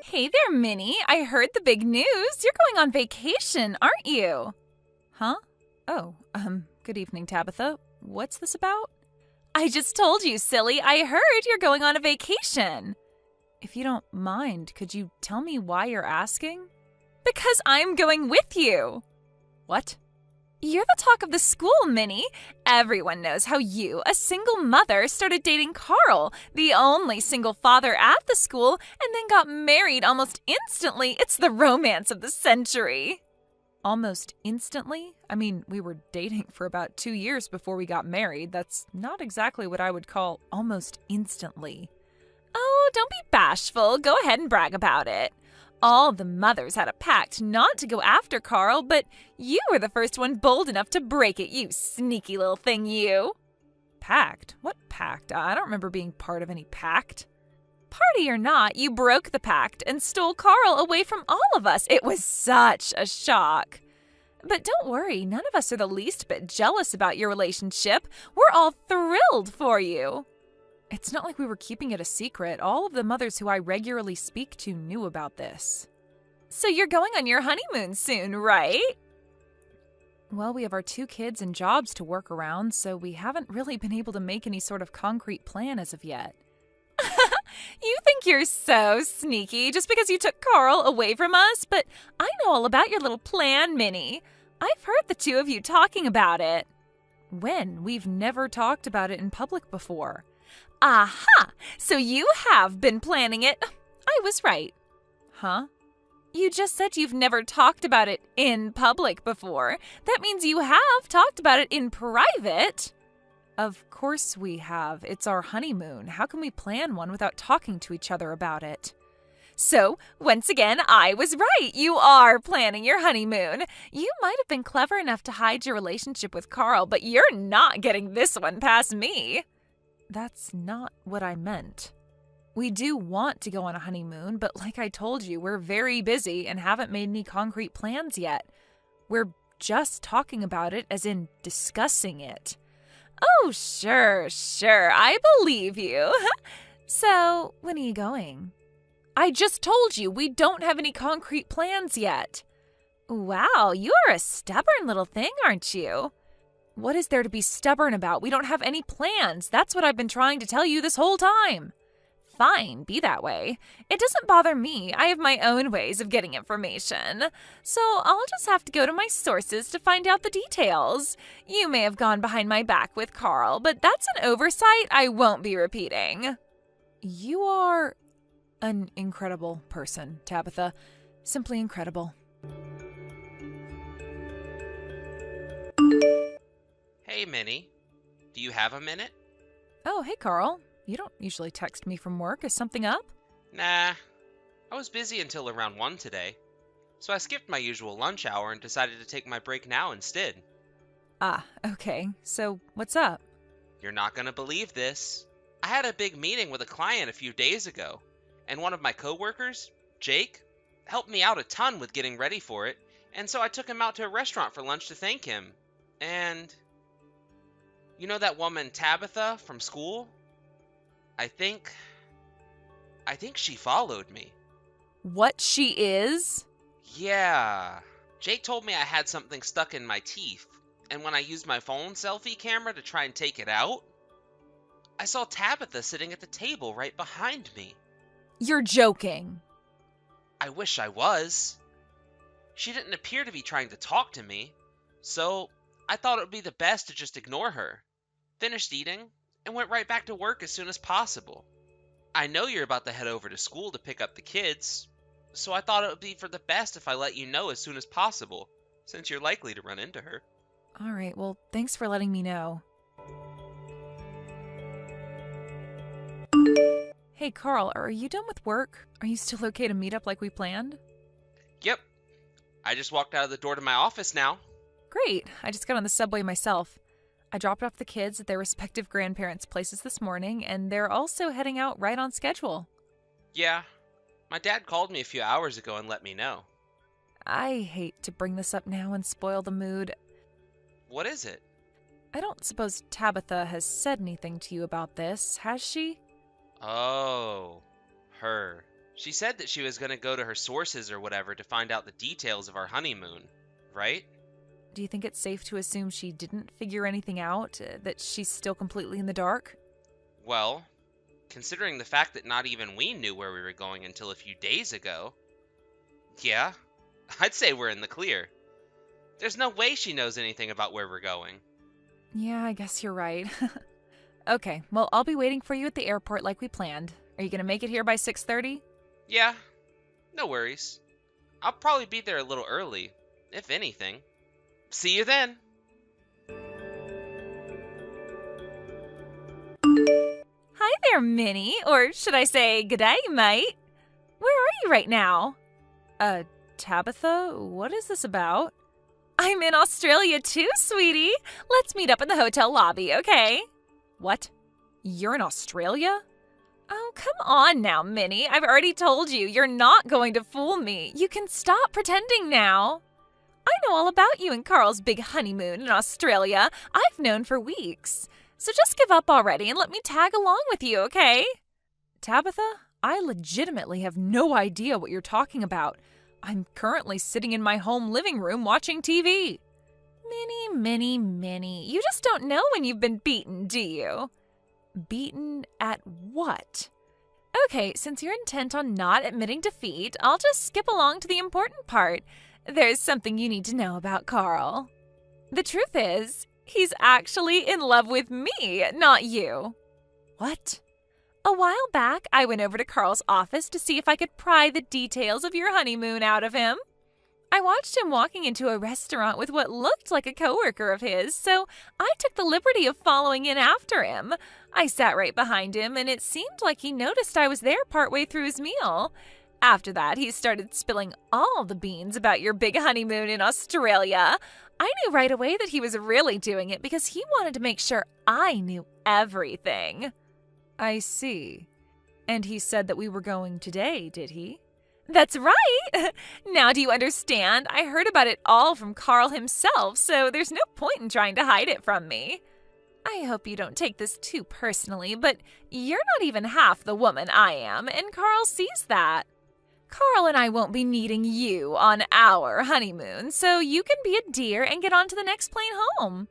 Hey there, Minnie. I heard the big news. You're going on vacation, aren't you? Huh? Oh, good evening, Tabitha. What's this about? I just told you, silly. I heard you're going on a vacation. If you don't mind, could you tell me why you're asking? Because I'm going with you. What? You're the talk of the school, Minnie. Everyone knows how you, a single mother, started dating Carl, the only single father at the school, and then got married almost instantly. It's the romance of the century. Almost instantly? I mean, we were dating for about 2 years before we got married. That's not exactly what I would call almost instantly. Oh, don't be bashful. Go ahead and brag about it. All the mothers had a pact not to go after Carl, but you were the first one bold enough to break it, you sneaky little thing, you. Pact? What pact? I don't remember being part of any pact. Party or not, you broke the pact and stole Carl away from all of us. It was such a shock. But don't worry, none of us are the least bit jealous about your relationship. We're all thrilled for you. It's not like we were keeping it a secret. All of the mothers who I regularly speak to knew about this. So you're going on your honeymoon soon, right? Well, we have our 2 kids and jobs to work around, so we haven't really been able to make any sort of concrete plan as of yet. You think you're so sneaky just because you took Carl away from us, but I know all about your little plan, Minnie. I've heard the 2 of you talking about it. When? We've never talked about it in public before. Aha! So you have been planning it. I was right. Huh? You just said you've never talked about it in public before. That means you have talked about it in private. Of course we have. It's our honeymoon. How can we plan one without talking to each other about it? So, once again, I was right. You are planning your honeymoon. You might have been clever enough to hide your relationship with Carl, but you're not getting this one past me. That's not what I meant. We do want to go on a honeymoon, but like I told you, we're very busy and haven't made any concrete plans yet. We're just talking about it, as in discussing it. Oh, sure, I believe you. So, when are you going? I just told you we don't have any concrete plans yet. Wow, you are a stubborn little thing, aren't you? What is there to be stubborn about? We don't have any plans. That's what I've been trying to tell you this whole time. Fine, be that way. It doesn't bother me. I have my own ways of getting information. So I'll just have to go to my sources to find out the details. You may have gone behind my back with Carl, but that's an oversight I won't be repeating. You are an incredible person, Tabitha. Simply incredible. Hey, Minnie. Do you have a minute? Oh, hey, Carl. You don't usually text me from work. Is something up? Nah. I was busy until around 1 today. So I skipped my usual lunch hour and decided to take my break now instead. Ah, okay. So, what's up? You're not gonna believe this. I had a big meeting with a client a few days ago, and one of my coworkers, Jake, helped me out a ton with getting ready for it, and so I took him out to a restaurant for lunch to thank him. And you know that woman Tabitha from school? I think she followed me. What she is? Yeah. Jake told me I had something stuck in my teeth, and when I used my phone selfie camera to try and take it out, I saw Tabitha sitting at the table right behind me. You're joking. I wish I was. She didn't appear to be trying to talk to me, so I thought it would be the best to just ignore her. Finished eating, and went right back to work as soon as possible. I know you're about to head over to school to pick up the kids, so I thought it would be for the best if I let you know as soon as possible, since you're likely to run into her. All right, well, thanks for letting me know. Hey, Carl, are you done with work? Are you still okay to meet up like we planned? Yep. I just walked out of the door to my office now. Great. I just got on the subway myself. I dropped off the kids at their respective grandparents' places this morning, and they're also heading out right on schedule. Yeah. My dad called me a few hours ago and let me know. I hate to bring this up now and spoil the mood. What is it? I don't suppose Tabitha has said anything to you about this, has she? Oh, her. She said that she was going to go to her sources or whatever to find out the details of our honeymoon, right? Do you think it's safe to assume she didn't figure anything out, that she's still completely in the dark? Well, considering the fact that not even we knew where we were going until a few days ago, yeah, I'd say we're in the clear. There's no way she knows anything about where we're going. Yeah, I guess you're right. Okay, well, I'll be waiting for you at the airport like we planned. Are you going to make it here by 6:30? Yeah, no worries. I'll probably be there a little early, if anything. See you then. Hi there, Minnie. Or should I say, g'day, mate. Where are you right now? Tabitha, what is this about? I'm in Australia too, sweetie. Let's meet up in the hotel lobby, okay? What? You're in Australia? Oh, come on now, Minnie. I've already told you, you're not going to fool me. You can stop pretending now. I know all about you and Carl's big honeymoon in Australia. I've known for weeks. So just give up already and let me tag along with you, okay? Tabitha, I legitimately have no idea what you're talking about. I'm currently sitting in my home living room watching TV. Minnie, you just don't know when you've been beaten, do you? Beaten at what? Okay, since you're intent on not admitting defeat, I'll just skip along to the important part. There's something you need to know about Carl. The truth is, he's actually in love with me, not you. What? A while back, I went over to Carl's office to see if I could pry the details of your honeymoon out of him. I watched him walking into a restaurant with what looked like a coworker of his, so I took the liberty of following in after him. I sat right behind him, and it seemed like he noticed I was there partway through his meal. After that, he started spilling all the beans about your big honeymoon in Australia. I knew right away that he was really doing it because he wanted to make sure I knew everything. I see. And he said that we were going today, did he? That's right! Now do you understand? I heard about it all from Carl himself, so there's no point in trying to hide it from me. I hope you don't take this too personally, but you're not even half the woman I am, and Carl sees that. Carl and I won't be needing you on our honeymoon, so you can be a dear and get on to the next plane home.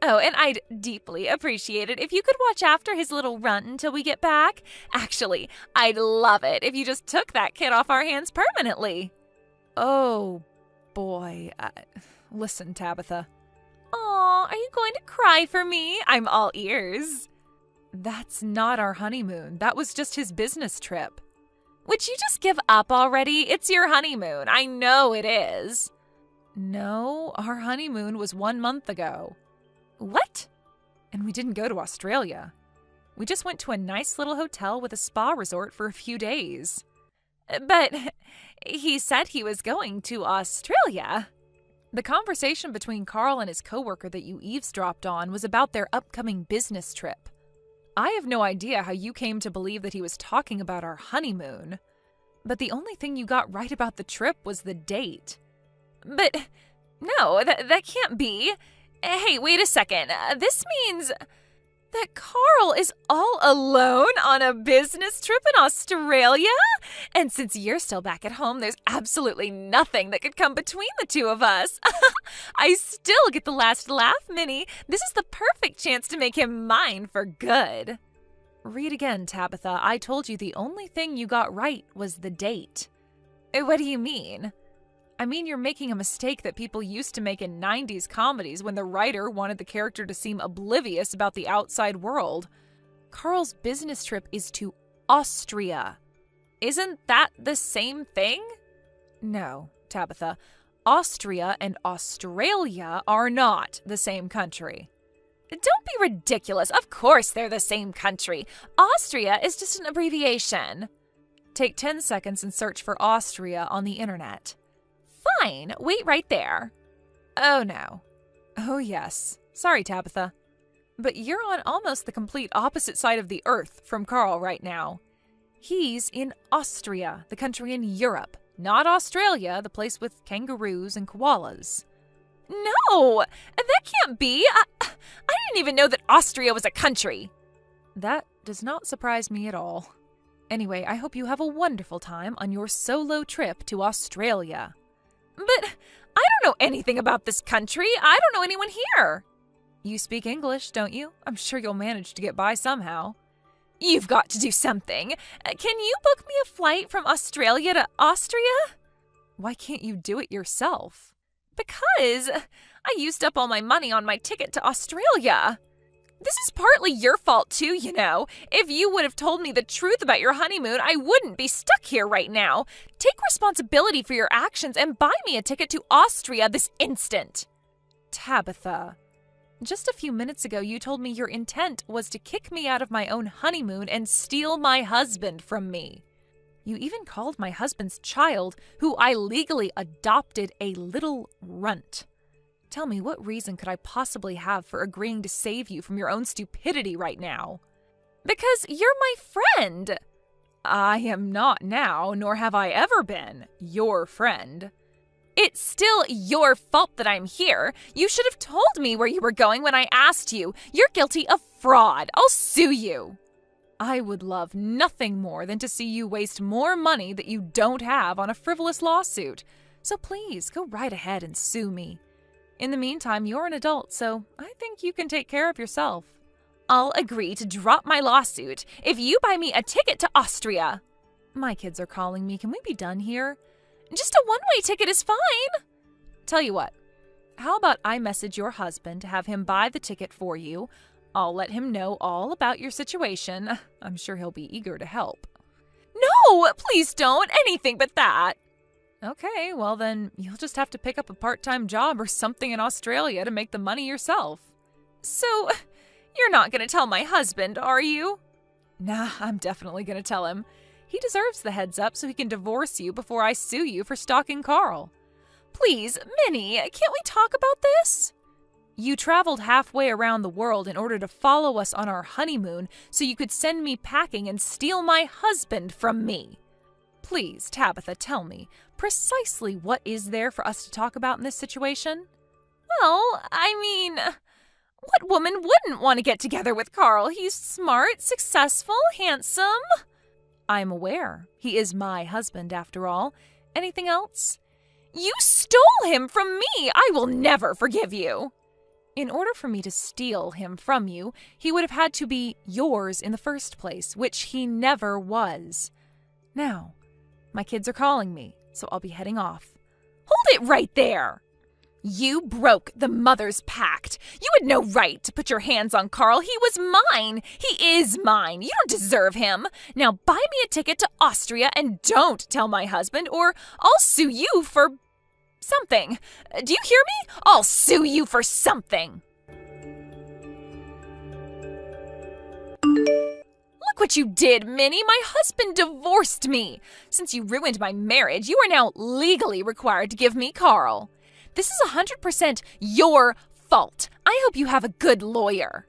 Oh, and I'd deeply appreciate it if you could watch after his little runt until we get back. Actually, I'd love it if you just took that kid off our hands permanently. Oh, boy. Listen, Tabitha. Aw, are you going to cry for me? I'm all ears. That's not our honeymoon. That was just his business trip. Would you just give up already? It's your honeymoon. I know it is. No, our honeymoon was 1 month ago. What? And we didn't go to Australia. We just went to a nice little hotel with a spa resort for a few days. But he said he was going to Australia. The conversation between Carl and his coworker that you eavesdropped on was about their upcoming business trip. I have no idea how you came to believe that he was talking about our honeymoon. But the only thing you got right about the trip was the date. But no, that can't be. Hey, wait a second. This means that Carl is all alone on a business trip in Australia? And since you're still back at home, there's absolutely nothing that could come between the two of us. I still get the last laugh, Minnie. This is the perfect chance to make him mine for good. Read again, Tabitha. I told you the only thing you got right was the date. What do you mean? I mean, you're making a mistake that people used to make in 90s comedies when the writer wanted the character to seem oblivious about the outside world. Carl's business trip is to Austria. Isn't that the same thing? No, Tabitha. Austria and Australia are not the same country. Don't be ridiculous. Of course they're the same country. Austria is just an abbreviation. Take 10 seconds and search for Austria on the internet. Fine, wait right there. Oh no. Oh yes. Sorry, Tabitha. But you're on almost the complete opposite side of the earth from Carl right now. He's in Austria, the country in Europe, not Australia, the place with kangaroos and koalas. No, that can't be. I didn't even know that Austria was a country. That does not surprise me at all. Anyway, I hope you have a wonderful time on your solo trip to Australia. But I don't know anything about this country. I don't know anyone here. You speak English, don't you? I'm sure you'll manage to get by somehow. You've got to do something. Can you book me a flight from Australia to Austria? Why can't you do it yourself? Because I used up all my money on my ticket to Australia. This is partly your fault too, you know. If you would have told me the truth about your honeymoon, I wouldn't be stuck here right now. Take responsibility for your actions and buy me a ticket to Austria this instant. Tabitha, just a few minutes ago you told me your intent was to kick me out of my own honeymoon and steal my husband from me. You even called my husband's child, who I legally adopted, a little runt. Tell me, what reason could I possibly have for agreeing to save you from your own stupidity right now? Because you're my friend. I am not now, nor have I ever been, your friend. It's still your fault that I'm here. You should have told me where you were going when I asked you. You're guilty of fraud. I'll sue you. I would love nothing more than to see you waste more money that you don't have on a frivolous lawsuit. So please, go right ahead and sue me. In the meantime, you're an adult, so I think you can take care of yourself. I'll agree to drop my lawsuit if you buy me a ticket to Austria. My kids are calling me. Can we be done here? Just a one-way ticket is fine. Tell you what, how about I message your husband to have him buy the ticket for you? I'll let him know all about your situation. I'm sure he'll be eager to help. No, please don't. Anything but that. Okay, well then, you'll just have to pick up a part-time job or something in Australia to make the money yourself. So, you're not going to tell my husband, are you? Nah, I'm definitely going to tell him. He deserves the heads up so he can divorce you before I sue you for stalking Carl. Please, Minnie, can't we talk about this? You traveled halfway around the world in order to follow us on our honeymoon so you could send me packing and steal my husband from me. Please, Tabitha, tell me, precisely what is there for us to talk about in this situation? Well, I mean, what woman wouldn't want to get together with Carl? He's smart, successful, handsome. I'm aware. He is my husband, after all. Anything else? You stole him from me! I will never forgive you! In order for me to steal him from you, he would have had to be yours in the first place, which he never was. Now, my kids are calling me, so I'll be heading off. Hold it right there! You broke the mother's pact. You had no right to put your hands on Carl. He was mine. He is mine. You don't deserve him. Now buy me a ticket to Austria and don't tell my husband, or I'll sue you for something. Do you hear me? I'll sue you for something. Look what you did, Minnie. My husband divorced me. Since you ruined my marriage, you are now legally required to give me Carl. This is 100% your fault. I hope you have a good lawyer.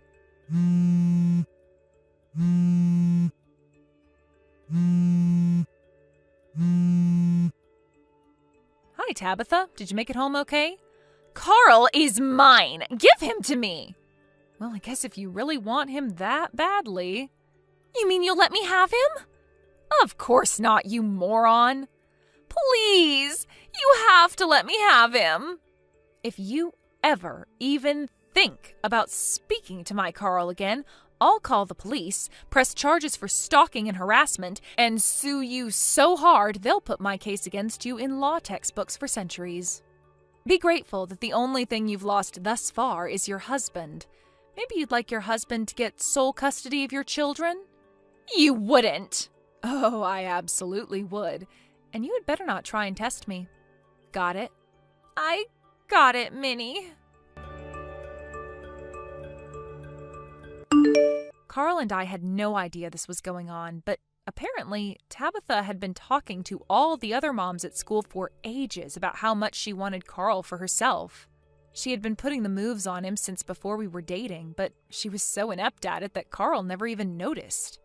Hi, Tabitha. Did you make it home okay? Carl is mine. Give him to me. Well, I guess if you really want him that badly. You mean you'll let me have him? Of course not, you moron. Please, you have to let me have him. If you ever even think about speaking to my Carl again, I'll call the police, press charges for stalking and harassment, and sue you so hard they'll put my case against you in law textbooks for centuries. Be grateful that the only thing you've lost thus far is your husband. Maybe you'd like your husband to get sole custody of your children? You wouldn't. Oh, I absolutely would. And you had better not try and test me. Got it? I got it, Minnie. Carl and I had no idea this was going on, but apparently Tabitha had been talking to all the other moms at school for ages about how much she wanted Carl for herself. She had been putting the moves on him since before we were dating, but she was so inept at it that Carl never even noticed.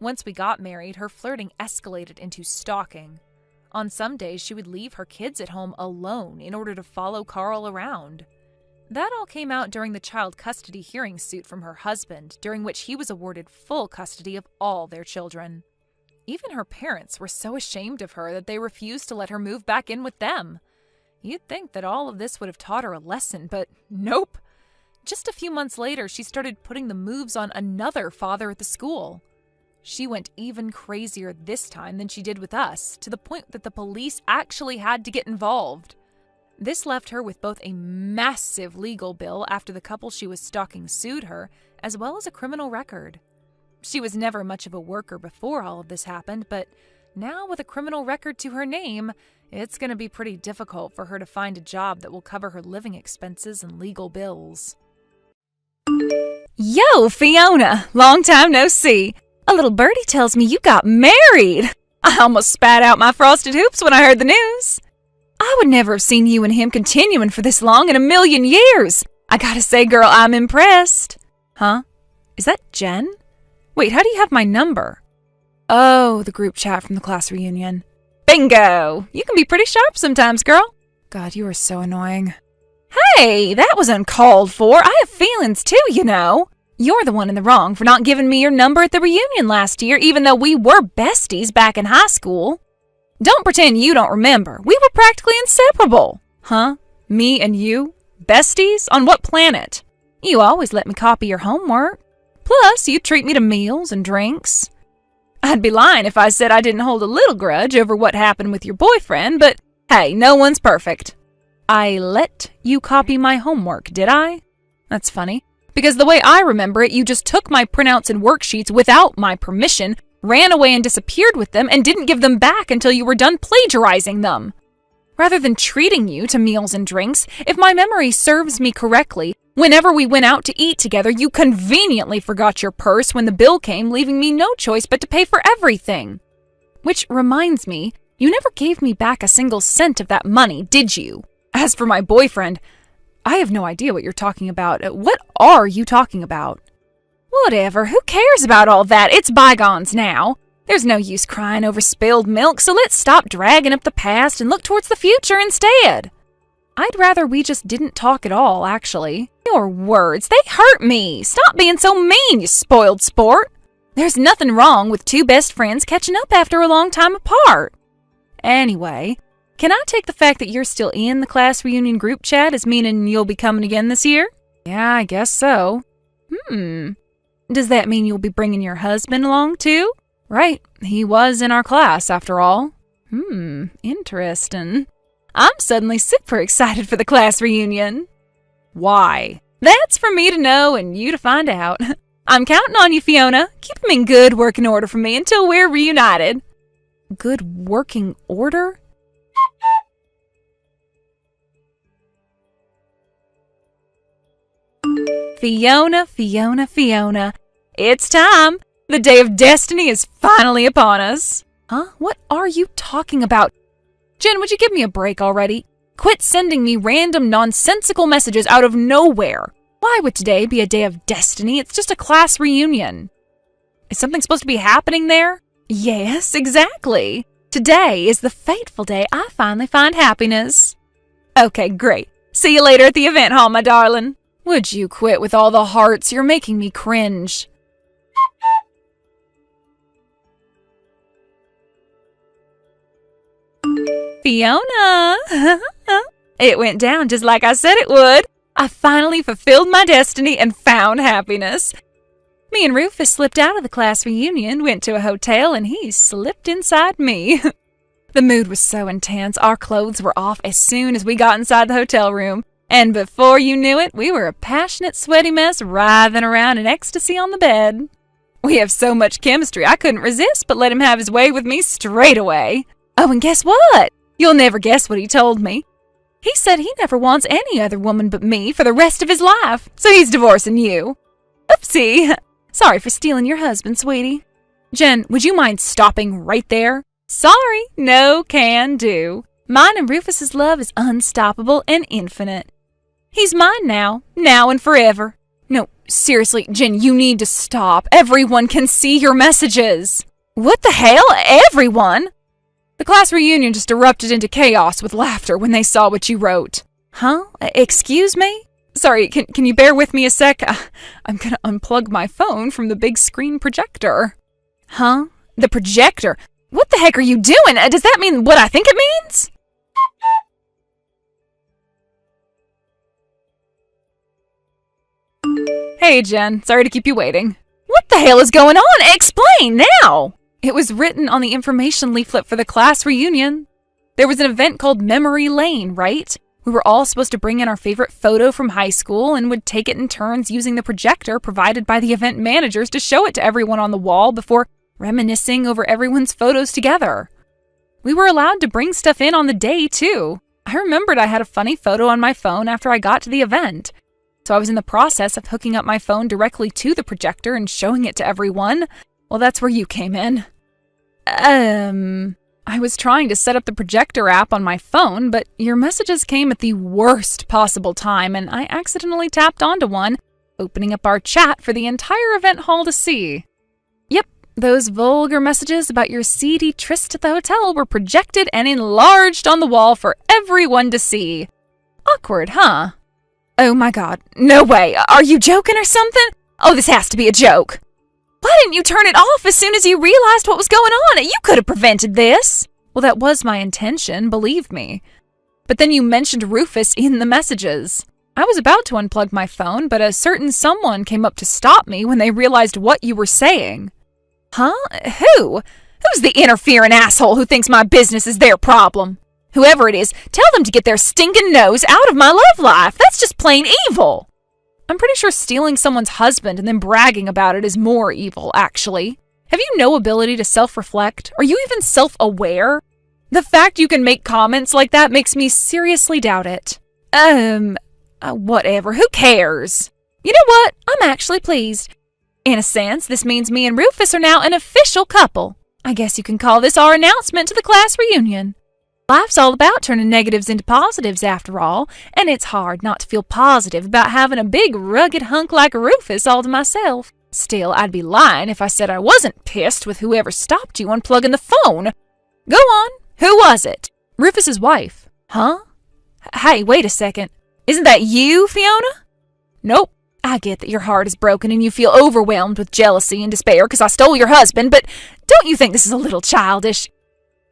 Once we got married, her flirting escalated into stalking. On some days, she would leave her kids at home alone in order to follow Carl around. That all came out during the child custody hearing suit from her husband, during which he was awarded full custody of all their children. Even her parents were so ashamed of her that they refused to let her move back in with them. You'd think that all of this would have taught her a lesson, but nope. Just a few months later, she started putting the moves on another father at the school. She went even crazier this time than she did with us, to the point that the police actually had to get involved. This left her with both a massive legal bill after the couple she was stalking sued her, as well as a criminal record. She was never much of a worker before all of this happened, but now with a criminal record to her name, it's going to be pretty difficult for her to find a job that will cover her living expenses and legal bills. Yo, Fiona! Long time no see. A little birdie tells me you got married. I almost spat out my frosted hoops when I heard the news. I would never have seen you and him continuing for this long in a million years. I gotta say, girl, I'm impressed. Huh? Is that Jen? Wait, how do you have my number? Oh, the group chat from the class reunion. Bingo! You can be pretty sharp sometimes, girl. God, you are so annoying. Hey, that was uncalled for. I have feelings too, you know. You're the one in the wrong for not giving me your number at the reunion last year, even though we were besties back in high school. Don't pretend you don't remember. We were practically inseparable. Huh? Me and you? Besties? On what planet? You always let me copy your homework. Plus, you treat me to meals and drinks. I'd be lying if I said I didn't hold a little grudge over what happened with your boyfriend, but hey, no one's perfect. I let you copy my homework, did I? That's funny. Because the way I remember it, you just took my printouts and worksheets without my permission, ran away and disappeared with them, and didn't give them back until you were done plagiarizing them. Rather than treating you to meals and drinks, if my memory serves me correctly, whenever we went out to eat together, you conveniently forgot your purse when the bill came, leaving me no choice but to pay for everything. Which reminds me, you never gave me back a single cent of that money, did you? As for my boyfriend, I have no idea what you're talking about. What are you talking about? Whatever, who cares about all that? It's bygones now. There's no use crying over spilled milk, so let's stop dragging up the past and look towards the future instead. I'd rather we just didn't talk at all, actually. Your words, they hurt me. Stop being so mean, you spoiled sport. There's nothing wrong with two best friends catching up after a long time apart. Anyway, can I take the fact that you're still in the class reunion group chat as meaning you'll be coming again this year? Yeah, I guess so. Does that mean you'll be bringing your husband along too? Right, he was in our class after all. Interesting. I'm suddenly super excited for the class reunion. Why? That's for me to know and you to find out. I'm counting on you, Fiona. Keep him in good working order for me until we're reunited. Good working order? Fiona, Fiona, Fiona. It's time. The day of destiny is finally upon us. Huh? What are you talking about? Jen, would you give me a break already? Quit sending me random nonsensical messages out of nowhere. Why would today be a day of destiny? It's just a class reunion. Is something supposed to be happening there? Yes, exactly. Today is the fateful day I finally find happiness. Okay, great. See you later at the event hall, my darling. Would you quit with all the hearts? You're making me cringe. Fiona! It went down just like I said it would. I finally fulfilled my destiny and found happiness. Me and Rufus slipped out of the class reunion, went to a hotel, and he slipped inside me. The mood was so intense, our clothes were off as soon as we got inside the hotel room. And before you knew it, we were a passionate, sweaty mess writhing around in ecstasy on the bed. We have so much chemistry, I couldn't resist but let him have his way with me straight away. Oh, and guess what? You'll never guess what he told me. He said he never wants any other woman but me for the rest of his life, so he's divorcing you. Oopsie. Sorry for stealing your husband, sweetie. Jen, would you mind stopping right there? Sorry, no can do. Mine and Rufus's love is unstoppable and infinite. He's mine now and forever. No, seriously, Jen, you need to stop. Everyone can see your messages. What the hell? Everyone? The class reunion just erupted into chaos with laughter when they saw what you wrote. Huh? Excuse me? Sorry, can you bear with me a sec? I'm gonna unplug my phone from the big screen projector. Huh? The projector. What the heck are you doing? Does that mean what I think it means? Hey, Jen. Sorry to keep you waiting. What the hell is going on? Explain now! It was written on the information leaflet for the class reunion. There was an event called Memory Lane, right? We were all supposed to bring in our favorite photo from high school and would take it in turns using the projector provided by the event managers to show it to everyone on the wall before reminiscing over everyone's photos together. We were allowed to bring stuff in on the day, too. I remembered I had a funny photo on my phone after I got to the event. So I was in the process of hooking up my phone directly to the projector and showing it to everyone. Well, that's where you came in. I was trying to set up the projector app on my phone, but your messages came at the worst possible time, and I accidentally tapped onto one, opening up our chat for the entire event hall to see. Yep, those vulgar messages about your seedy tryst at the hotel were projected and enlarged on the wall for everyone to see. Awkward, huh? Oh my god, no way. Are you joking or something? Oh, this has to be a joke. Why didn't you turn it off as soon as you realized what was going on? You could have prevented this. Well, that was my intention, believe me. But then you mentioned Rufus in the messages. I was about to unplug my phone, but a certain someone came up to stop me when they realized what you were saying. Huh? Who? Who's the interfering asshole who thinks my business is their problem? Whoever it is, tell them to get their stinking nose out of my love life. That's just plain evil. I'm pretty sure stealing someone's husband and then bragging about it is more evil, actually. Have you no ability to self-reflect? Are you even self-aware? The fact you can make comments like that makes me seriously doubt it. Whatever. Who cares? You know what? I'm actually pleased. In a sense, this means me and Rufus are now an official couple. I guess you can call this our announcement to the class reunion. Life's all about turning negatives into positives, after all, and it's hard not to feel positive about having a big, rugged hunk like Rufus all to myself. Still, I'd be lying if I said I wasn't pissed with whoever stopped you unplugging the phone. Go on. Who was it? Rufus's wife. Huh? Hey, wait a second. Isn't that you, Fiona? Nope. I get that your heart is broken and you feel overwhelmed with jealousy and despair because I stole your husband, but don't you think this is a little childish?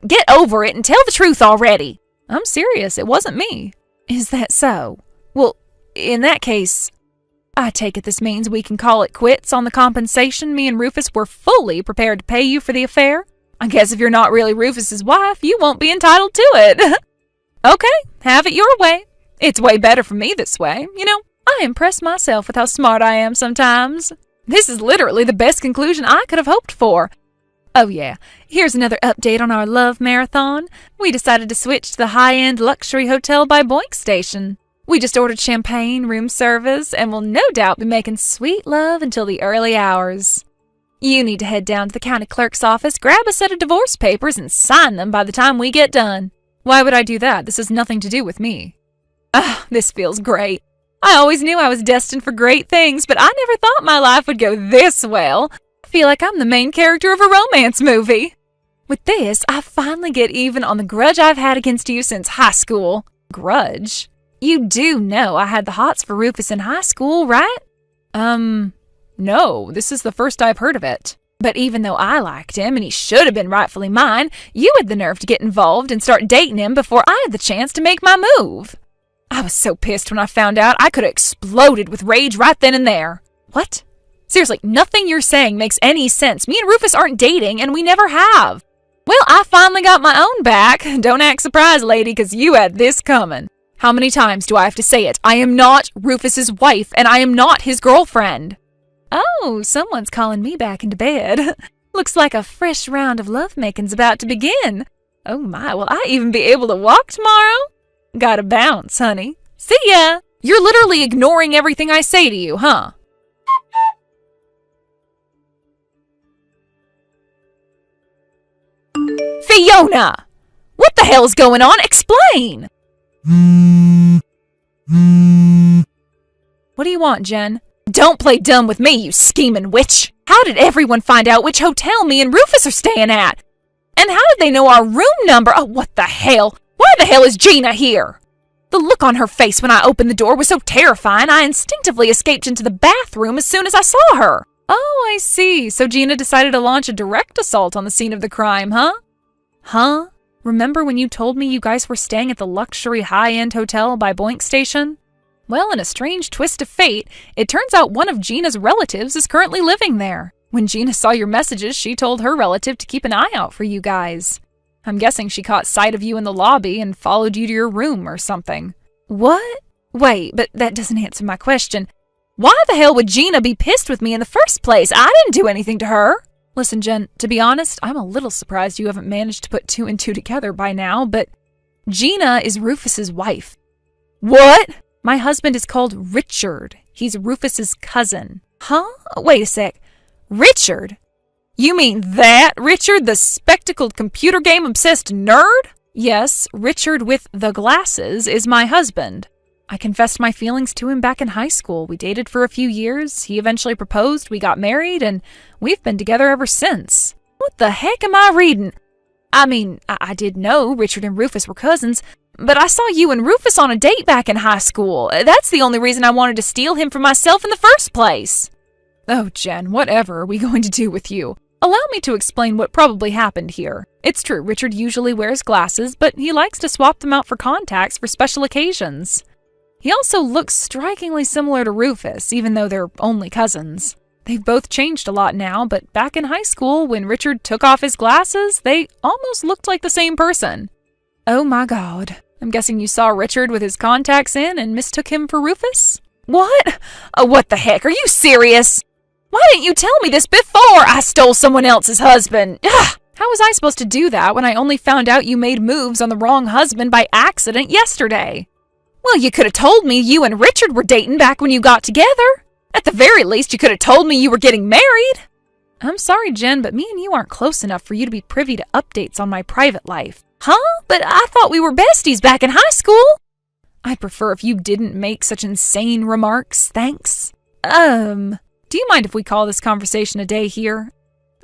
Get over it and tell the truth already. I'm serious. It wasn't me. Is that so? Well, in that case, I take it this means we can call it quits on the compensation me and Rufus were fully prepared to pay you for the affair. I guess if you're not really Rufus's wife, you won't be entitled to it. Okay, have it your way. It's way better for me this way. You know, I impress myself with how smart I am sometimes. This is literally the best conclusion I could have hoped for. Oh yeah, here's another update on our love marathon. We decided to switch to the high-end luxury hotel by Boink Station. We just ordered champagne, room service, and will no doubt be making sweet love until the early hours. You need to head down to the county clerk's office, grab a set of divorce papers, and sign them by the time we get done. Why would I do that? This has nothing to do with me. Ah, this feels great. I always knew I was destined for great things, but I never thought my life would go this well. I feel like I'm the main character of a romance movie. With this, I finally get even on the grudge I've had against you since high school. Grudge? You do know I had the hots for Rufus in high school, right? No, this is the first I've heard of it. But even though I liked him and he should have been rightfully mine, you had the nerve to get involved and start dating him before I had the chance to make my move. I was so pissed when I found out I could have exploded with rage right then and there. What? Seriously, nothing you're saying makes any sense. Me and Rufus aren't dating, and we never have. Well, I finally got my own back. Don't act surprised, lady, because you had this coming. How many times do I have to say it? I am not Rufus's wife, and I am not his girlfriend. Oh, someone's calling me back into bed. Looks like a fresh round of lovemaking's about to begin. Oh my, will I even be able to walk tomorrow? Gotta bounce, honey. See ya! You're literally ignoring everything I say to you, huh? Fiona! What the hell's going on? Explain! What do you want, Jen? Don't play dumb with me, you scheming witch! How did everyone find out which hotel me and Rufus are staying at? And how did they know our room number? Oh, what the hell? Why the hell is Gina here? The look on her face when I opened the door was so terrifying I instinctively escaped into the bathroom as soon as I saw her. Oh, I see. So Gina decided to launch a direct assault on the scene of the crime, huh? Huh? Remember when you told me you guys were staying at the luxury high-end hotel by Boink Station? Well, in a strange twist of fate, it turns out one of Gina's relatives is currently living there. When Gina saw your messages, she told her relative to keep an eye out for you guys. I'm guessing she caught sight of you in the lobby and followed you to your room or something. What? Wait, but that doesn't answer my question. Why the hell would Gina be pissed with me in the first place? I didn't do anything to her. Listen, Jen, to be honest, I'm a little surprised you haven't managed to put two and two together by now, but Gina is Rufus's wife. What? My husband is called Richard. He's Rufus's cousin. Huh? Wait a sec. Richard? You mean that Richard, the spectacled computer game obsessed nerd? Yes, Richard with the glasses is my husband. I confessed my feelings to him back in high school. We dated for a few years. He eventually proposed, we got married, and we've been together ever since. What the heck am I reading? I mean, I did know Richard and Rufus were cousins, but I saw you and Rufus on a date back in high school. That's the only reason I wanted to steal him for myself in the first place. Oh, Jen, whatever are we going to do with you? Allow me to explain what probably happened here. It's true, Richard usually wears glasses, but he likes to swap them out for contacts for special occasions. He also looks strikingly similar to Rufus, even though they're only cousins. They've both changed a lot now, but back in high school, when Richard took off his glasses, they almost looked like the same person. Oh my God. I'm guessing you saw Richard with his contacts in and mistook him for Rufus? What? Oh, what the heck? Are you serious? Why didn't you tell me this before I stole someone else's husband? Ugh! How was I supposed to do that when I only found out you made moves on the wrong husband by accident yesterday? Well, you could have told me you and Richard were dating back when you got together. At the very least, you could have told me you were getting married. I'm sorry, Jen, but me and you aren't close enough for you to be privy to updates on my private life. Huh? But I thought we were besties back in high school. I'd prefer if you didn't make such insane remarks, thanks. Do you mind if we call this conversation a day here?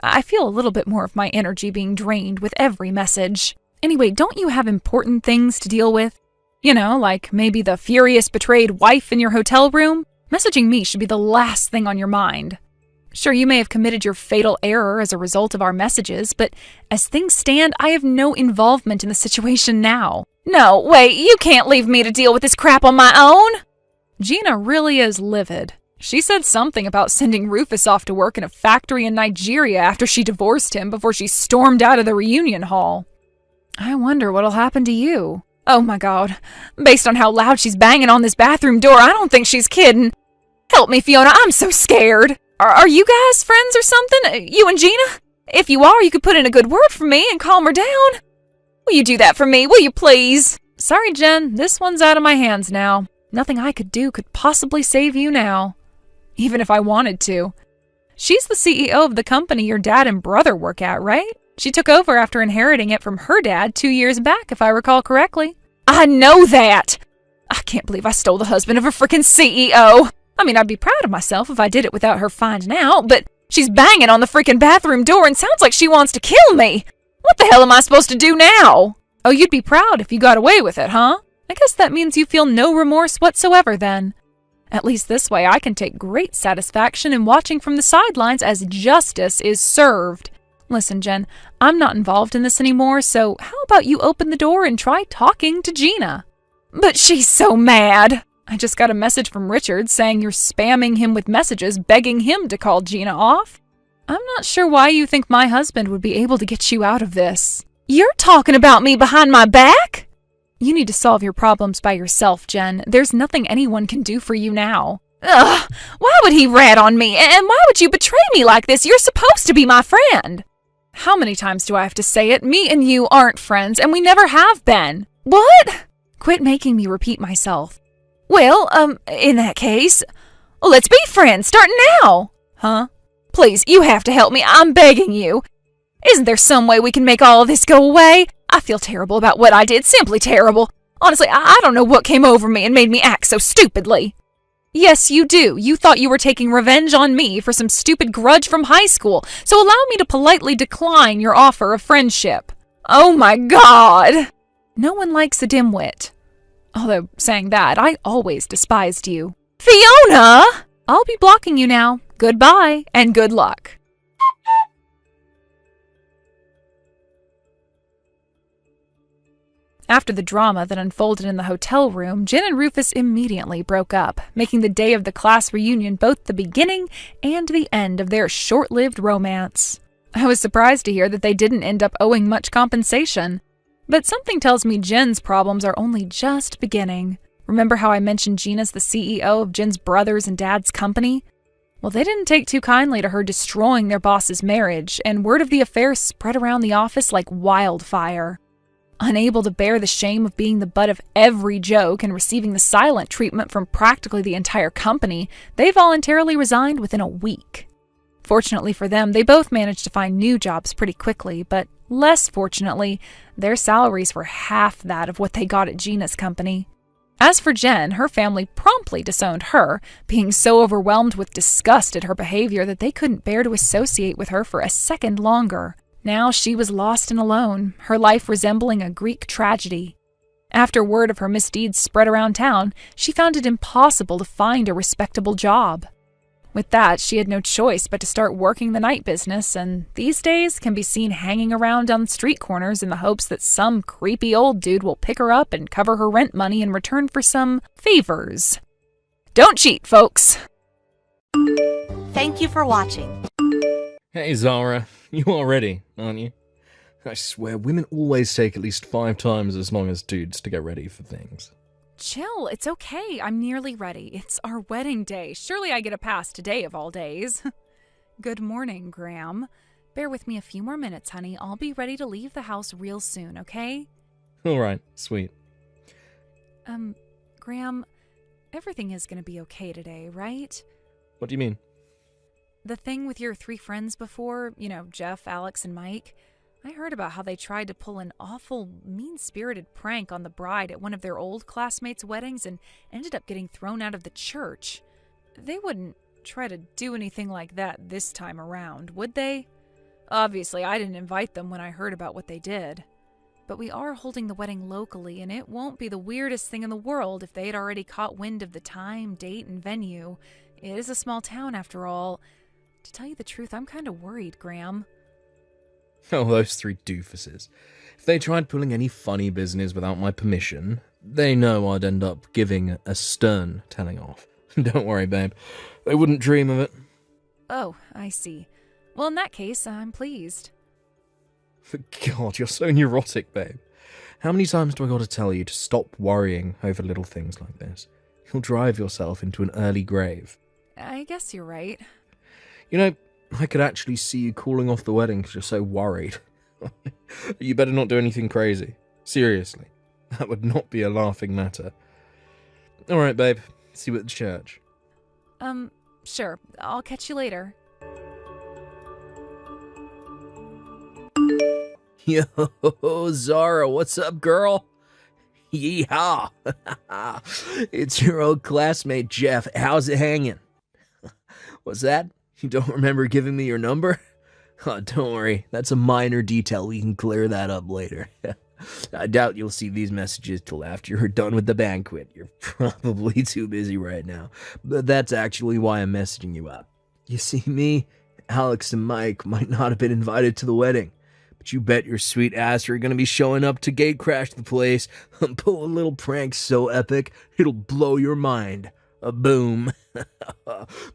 I feel a little bit more of my energy being drained with every message. Anyway, don't you have important things to deal with? You know, like maybe the furious betrayed wife in your hotel room? Messaging me should be the last thing on your mind. Sure, you may have committed your fatal error as a result of our messages, but as things stand, I have no involvement in the situation now. No, wait, you can't leave me to deal with this crap on my own! Gina really is livid. She said something about sending Rufus off to work in a factory in Nigeria after she divorced him before she stormed out of the reunion hall. I wonder what'll happen to you. Oh my God. Based on how loud she's banging on this bathroom door, I don't think she's kidding. Help me, Fiona, I'm so scared. Are you guys friends or something? You and Gina? If you are, you could put in a good word for me and calm her down. Will you do that for me? Will you please? Sorry, Jen. This one's out of my hands now. Nothing I could do could possibly save you now. Even if I wanted to. She's the CEO of the company your dad and brother work at, right? She took over after inheriting it from her dad 2 years back, if I recall correctly. I know that! I can't believe I stole the husband of a frickin' CEO. I mean, I'd be proud of myself if I did it without her finding out, but she's banging on the frickin' bathroom door and sounds like she wants to kill me. What the hell am I supposed to do now? Oh, you'd be proud if you got away with it, huh? I guess that means you feel no remorse whatsoever then. At least this way I can take great satisfaction in watching from the sidelines as justice is served. Listen, Jen, I'm not involved in this anymore, so how about you open the door and try talking to Gina? But she's so mad. I just got a message from Richard saying you're spamming him with messages begging him to call Gina off. I'm not sure why you think my husband would be able to get you out of this. You're talking about me behind my back? You need to solve your problems by yourself, Jen. There's nothing anyone can do for you now. Ugh! Why would he rat on me? And why would you betray me like this? You're supposed to be my friend. How many times do I have to say it? Me and you aren't friends, and we never have been. What? Quit making me repeat myself. Well, in that case, let's be friends, starting now. Huh? Please, you have to help me. I'm begging you. Isn't there some way we can make all of this go away? I feel terrible about what I did, simply terrible. Honestly, I don't know what came over me and made me act so stupidly. Yes, you do. You thought you were taking revenge on me for some stupid grudge from high school, so allow me to politely decline your offer of friendship. Oh my God! No one likes a dimwit. Although, saying that, I always despised you. Fiona! I'll be blocking you now. Goodbye and good luck. After the drama that unfolded in the hotel room, Jen and Rufus immediately broke up, making the day of the class reunion both the beginning and the end of their short-lived romance. I was surprised to hear that they didn't end up owing much compensation. But something tells me Jen's problems are only just beginning. Remember how I mentioned Gina's the CEO of Jen's brother's and dad's company? Well, they didn't take too kindly to her destroying their boss's marriage, and word of the affair spread around the office like wildfire. Unable to bear the shame of being the butt of every joke and receiving the silent treatment from practically the entire company, they voluntarily resigned within a week. Fortunately for them, they both managed to find new jobs pretty quickly, but less fortunately, their salaries were half that of what they got at Gina's company. As for Jen, her family promptly disowned her, being so overwhelmed with disgust at her behavior that they couldn't bear to associate with her for a second longer. Now she was lost and alone, her life resembling a Greek tragedy. After word of her misdeeds spread around town, she found it impossible to find a respectable job. With that, she had no choice but to start working the night business, and these days can be seen hanging around on street corners in the hopes that some creepy old dude will pick her up and cover her rent money in return for some favors. Don't cheat, folks! Thank you for watching. Hey Zara, you all ready, aren't you? I swear, women always take at least 5 times as long as dudes to get ready for things. Chill, it's okay. I'm nearly ready. It's our wedding day. Surely I get a pass today of all days. Good morning, Graham. Bear with me a few more minutes, honey. I'll be ready to leave the house real soon, okay? Alright, sweet. Graham, everything is gonna be okay today, right? What do you mean? The thing with your 3 friends before, Jeff, Alex, and Mike, I heard about how they tried to pull an awful, mean-spirited prank on the bride at one of their old classmates' weddings and ended up getting thrown out of the church. They wouldn't try to do anything like that this time around, would they? Obviously, I didn't invite them when I heard about what they did. But we are holding the wedding locally, and it won't be the weirdest thing in the world if they had already caught wind of the time, date, and venue. It is a small town, after all. To tell you the truth, I'm kind of worried, Graham. Oh, those 3 doofuses. If they tried pulling any funny business without my permission, they know I'd end up giving a stern telling off. Don't worry, babe. They wouldn't dream of it. Oh, I see. Well, in that case, I'm pleased. For God, you're so neurotic, babe. How many times do I got to tell you to stop worrying over little things like this? You'll drive yourself into an early grave. I guess you're right. You know, I could actually see you calling off the wedding because you're so worried. You better not do anything crazy. Seriously. That would not be a laughing matter. Alright, babe. See you at the church. Sure. I'll catch you later. Yo, Zara, what's up, girl? Yeehaw! It's your old classmate, Jeff. How's it hanging? What's that? You don't remember giving me your number? Oh, don't worry. That's a minor detail. We can clear that up later. I doubt you'll see these messages till after you're done with the banquet. You're probably too busy right now. But that's actually why I'm messaging you up. You see, me, Alex, and Mike might not have been invited to the wedding. But you bet your sweet ass you're gonna be showing up to gate crash the place and pull a little prank so epic, it'll blow your mind. A boom.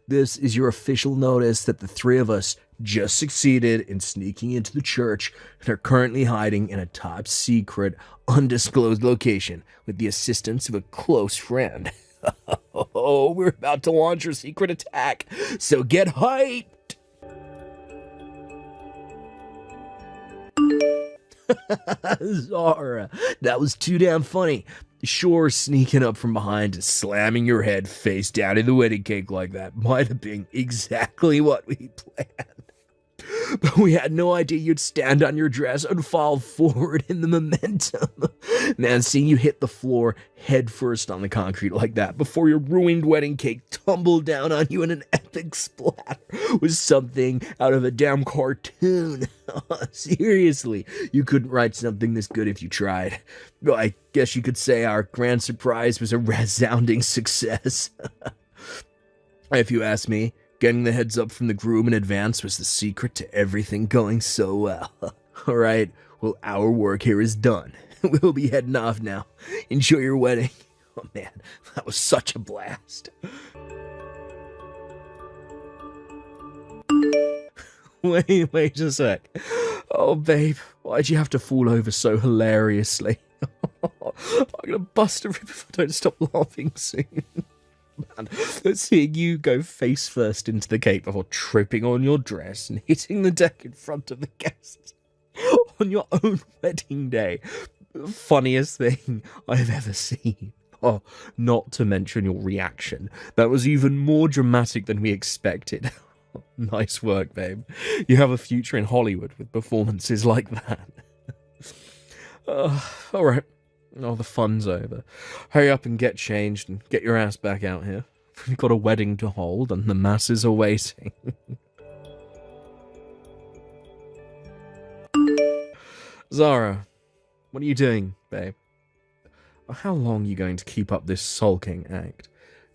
This is your official notice that the 3 of us just succeeded in sneaking into the church and are currently hiding in a top secret, undisclosed location with the assistance of a close friend. Oh, we're about to launch our secret attack, so get hyped! Zara, that was too damn funny. Sure, sneaking up from behind and slamming your head face down in the wedding cake like that might have been exactly what we planned. But we had no idea you'd stand on your dress and fall forward in the momentum. Man, seeing you hit the floor head first on the concrete like that before your ruined wedding cake tumbled down on you in an epic splatter was something out of a damn cartoon. Seriously, you couldn't write something this good if you tried. I guess you could say our grand surprise was a resounding success. If you ask me, Getting the heads up from the groom in advance was the secret to everything going so well. All right, well, our work here is done. We'll be heading off now. Enjoy your wedding. Oh man, that was such a blast. Wait a sec. Oh, babe, why'd you have to fall over so hilariously? I'm gonna bust a rib if I don't stop laughing soon. Man, seeing you go face first into the cake before tripping on your dress and hitting the deck in front of the guests on your own wedding day. Funniest thing I've ever seen. Oh, not to mention your reaction. That was even more dramatic than we expected. Nice work, babe. You have a future in Hollywood with performances like that. Alright. Oh, the fun's over. Hurry up and get changed and get your ass back out here. We've got a wedding to hold and the masses are waiting. Zara, what are you doing, babe? How long are you going to keep up this sulking act?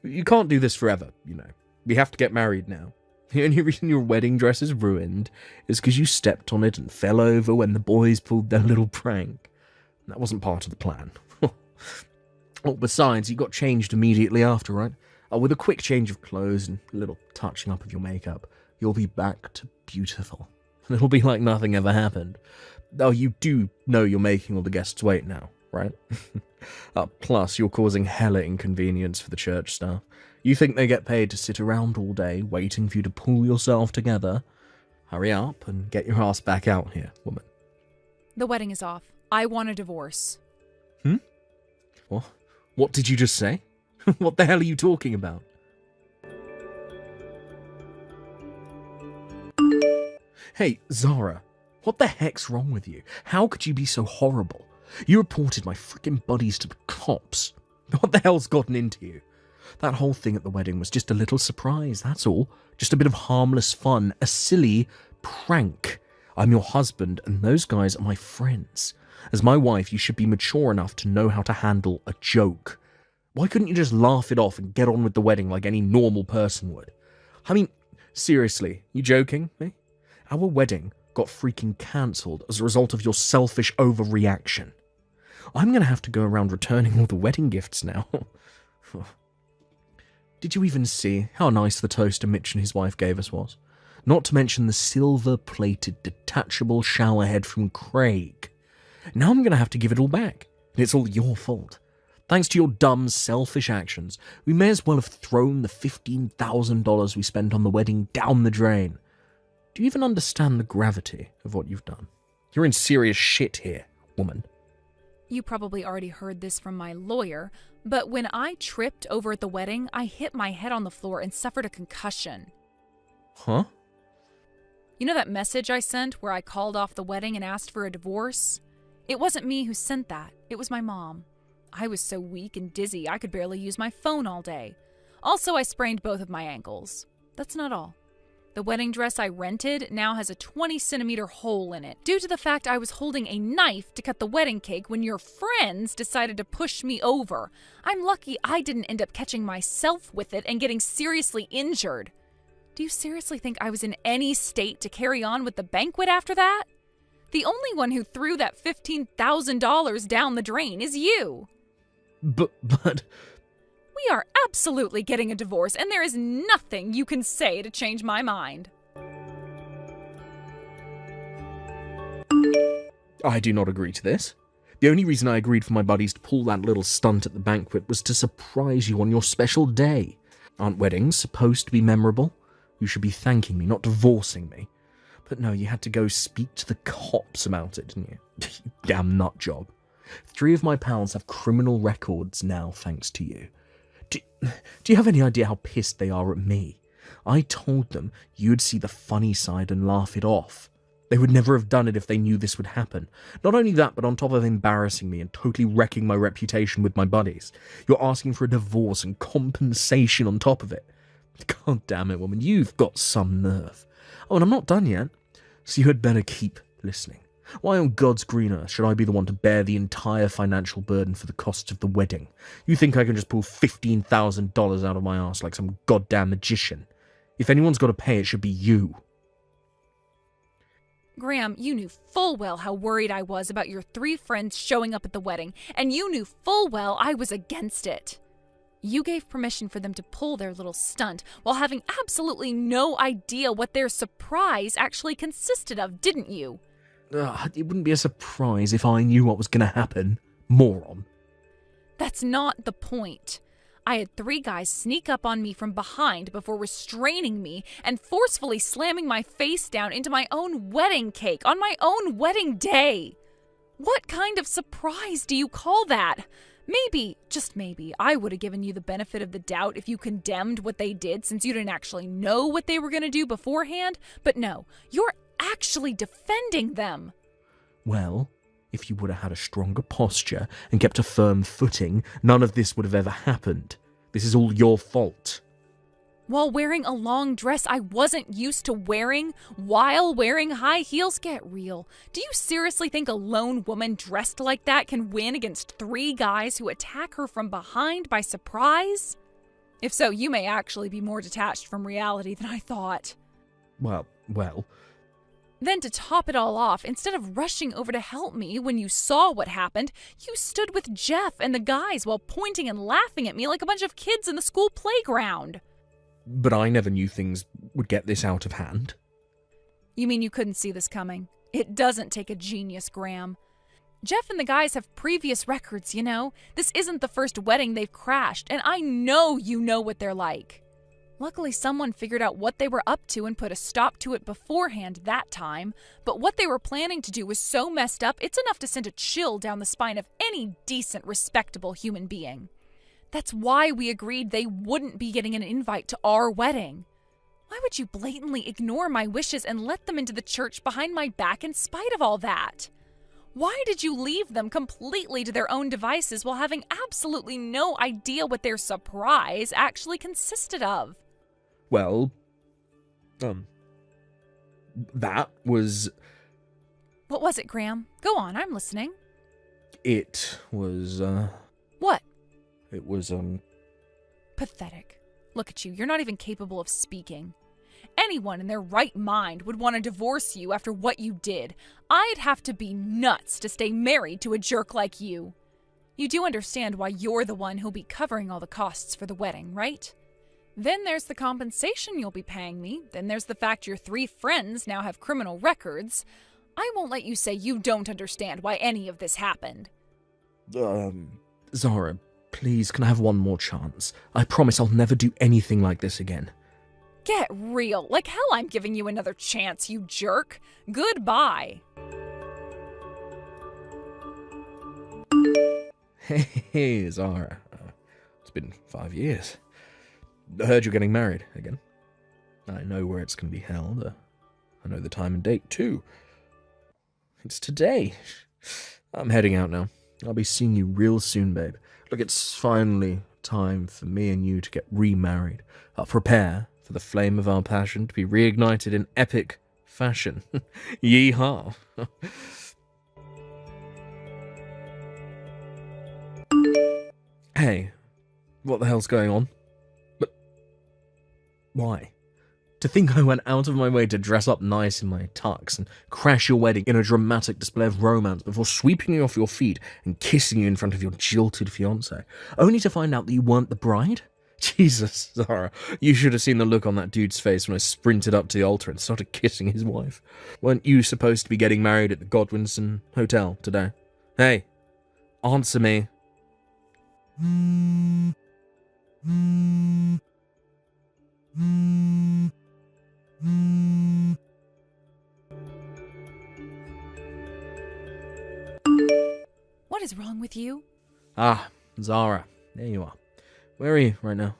You can't do this forever, you know. We have to get married now. The only reason your wedding dress is ruined is because you stepped on it and fell over when the boys pulled their little prank. That wasn't part of the plan. Oh, besides, you got changed immediately after, right? With a quick change of clothes and a little touching up of your makeup, you'll be back to beautiful. And it'll be like nothing ever happened. Oh, you do know you're making all the guests wait now, right? Plus, you're causing hella inconvenience for the church staff. You think they get paid to sit around all day waiting for you to pull yourself together? Hurry up and get your ass back out here, woman. The wedding is off. I want a divorce. What did you just say? What the hell are you talking about? Hey, Zara, what the heck's wrong with you? How could you be so horrible? You reported my freaking buddies to the cops. What the hell's gotten into you? That whole thing at the wedding was just a little surprise, that's all. Just a bit of harmless fun, a silly prank. I'm your husband, and those guys are my friends. As my wife, you should be mature enough to know how to handle a joke. Why couldn't you just laugh it off and get on with the wedding like any normal person would? I mean, seriously, you joking, eh? Our wedding got freaking cancelled as a result of your selfish overreaction. I'm gonna have to go around returning all the wedding gifts now. Did you even see how nice the toaster Mitch and his wife gave us was? Not to mention the silver-plated detachable shower head from Craig. Now I'm going to have to give it all back, and it's all your fault. Thanks to your dumb, selfish actions, we may as well have thrown the $15,000 we spent on the wedding down the drain. Do you even understand the gravity of what you've done? You're in serious shit here, woman. You probably already heard this from my lawyer, but when I tripped over at the wedding, I hit my head on the floor and suffered a concussion. Huh? You know that message I sent where I called off the wedding and asked for a divorce? It wasn't me who sent that. It was my mom. I was so weak and dizzy I could barely use my phone all day. Also, I sprained both of my ankles. That's not all. The wedding dress I rented now has a 20-centimeter hole in it due to the fact I was holding a knife to cut the wedding cake when your friends decided to push me over. I'm lucky I didn't end up catching myself with it and getting seriously injured. Do you seriously think I was in any state to carry on with the banquet after that? The only one who threw that $15,000 down the drain is you. But... We are absolutely getting a divorce, and there is nothing you can say to change my mind. I do not agree to this. The only reason I agreed for my buddies to pull that little stunt at the banquet was to surprise you on your special day. Aren't weddings supposed to be memorable? You should be thanking me, not divorcing me. But no, you had to go speak to the cops about it, didn't you? You damn nut job. 3 of my pals have criminal records now, thanks to you. Do you have any idea how pissed they are at me? I told them you'd see the funny side and laugh it off. They would never have done it if they knew this would happen. Not only that, but on top of embarrassing me and totally wrecking my reputation with my buddies, you're asking for a divorce and compensation on top of it. God damn it, woman, you've got some nerve. Oh, and I'm not done yet, so you had better keep listening. Why on God's green earth should I be the one to bear the entire financial burden for the costs of the wedding? You think I can just pull $15,000 out of my arse like some goddamn magician? If anyone's got to pay, it should be you. Graham, you knew full well how worried I was about your 3 friends showing up at the wedding, and you knew full well I was against it. You gave permission for them to pull their little stunt while having absolutely no idea what their surprise actually consisted of, didn't you? It wouldn't be a surprise if I knew what was going to happen, moron. That's not the point. I had 3 guys sneak up on me from behind before restraining me and forcefully slamming my face down into my own wedding cake on my own wedding day. What kind of surprise do you call that? Maybe, just maybe, I would have given you the benefit of the doubt if you condemned what they did since you didn't actually know what they were going to do beforehand. But no, you're actually defending them. Well, if you would have had a stronger posture and kept a firm footing, none of this would have ever happened. This is all your fault. While wearing a long dress I wasn't used to wearing, while wearing high heels, get real. Do you seriously think a lone woman dressed like that can win against 3 guys who attack her from behind by surprise? If so, you may actually be more detached from reality than I thought. Well. Then to top it all off, instead of rushing over to help me when you saw what happened, you stood with Jeff and the guys while pointing and laughing at me like a bunch of kids in the school playground. But I never knew things would get this out of hand. You mean you couldn't see this coming? It doesn't take a genius, Graham. Jeff and the guys have previous records, you know. This isn't the first wedding they've crashed, and I know you know what they're like. Luckily, someone figured out what they were up to and put a stop to it beforehand that time, but what they were planning to do was so messed up, it's enough to send a chill down the spine of any decent, respectable human being. That's why we agreed they wouldn't be getting an invite to our wedding. Why would you blatantly ignore my wishes and let them into the church behind my back in spite of all that? Why did you leave them completely to their own devices while having absolutely no idea what their surprise actually consisted of? Well, that was... What was it, Graham? Go on, I'm listening. It was, What? It was, Pathetic. Look at you, you're not even capable of speaking. Anyone in their right mind would want to divorce you after what you did. I'd have to be nuts to stay married to a jerk like you. You do understand why you're the one who'll be covering all the costs for the wedding, right? Then there's the compensation you'll be paying me. Then there's the fact your 3 friends now have criminal records. I won't let you say you don't understand why any of this happened. Zara, please, can I have one more chance? I promise I'll never do anything like this again. Get real. Like hell I'm giving you another chance, you jerk. Goodbye. Hey, Zara. It's been 5 years. I heard you're getting married again. I know where it's going to be held. I know the time and date, too. It's today. I'm heading out now. I'll be seeing you real soon, babe. Look, it's finally time for me and you to get remarried. I'll prepare for the flame of our passion to be reignited in epic fashion. Yeehaw. Hey, what the hell's going on? But why? To think I went out of my way to dress up nice in my tux and crash your wedding in a dramatic display of romance before sweeping you off your feet and kissing you in front of your jilted fiancé, only to find out that you weren't the bride? Jesus, Zara, you should have seen the look on that dude's face when I sprinted up to the altar and started kissing his wife. Weren't you supposed to be getting married at the Godwinson Hotel today? Hey, answer me. What is wrong with you? Ah, Zara, there you are. Where are you right now?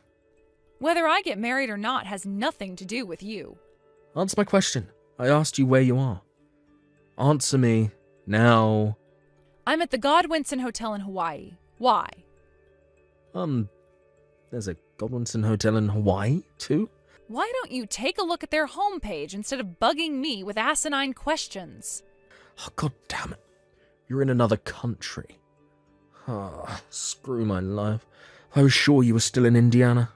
Whether I get married or not has nothing to do with you. Answer my question. I asked you where you are. Answer me now. I'm at the Godwinson Hotel in Hawaii. Why? There's a Godwinson Hotel in Hawaii, too? Why don't you take a look at their homepage instead of bugging me with asinine questions? Oh, God damn it. You're in another country. Ah, screw my life. I was sure you were still in Indiana.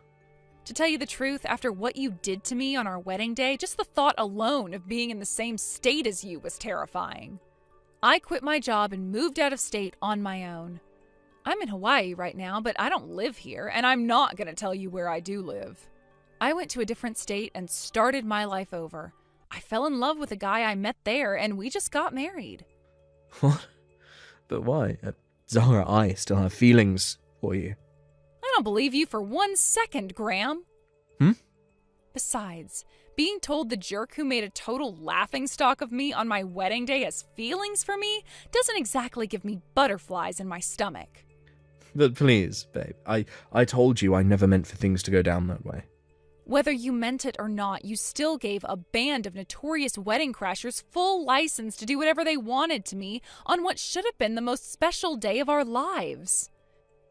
To tell you the truth, after what you did to me on our wedding day, just the thought alone of being in the same state as you was terrifying. I quit my job and moved out of state on my own. I'm in Hawaii right now, but I don't live here, and I'm not going to tell you where I do live. I went to a different state and started my life over. I fell in love with a guy I met there, and we just got married. What? But why? Zara, I still have feelings for you. I don't believe you for 1 second, Graham. Besides, being told the jerk who made a total laughingstock of me on my wedding day has feelings for me doesn't exactly give me butterflies in my stomach. But please, babe, I told you I never meant for things to go down that way. Whether you meant it or not, you still gave a band of notorious wedding crashers full license to do whatever they wanted to me on what should have been the most special day of our lives.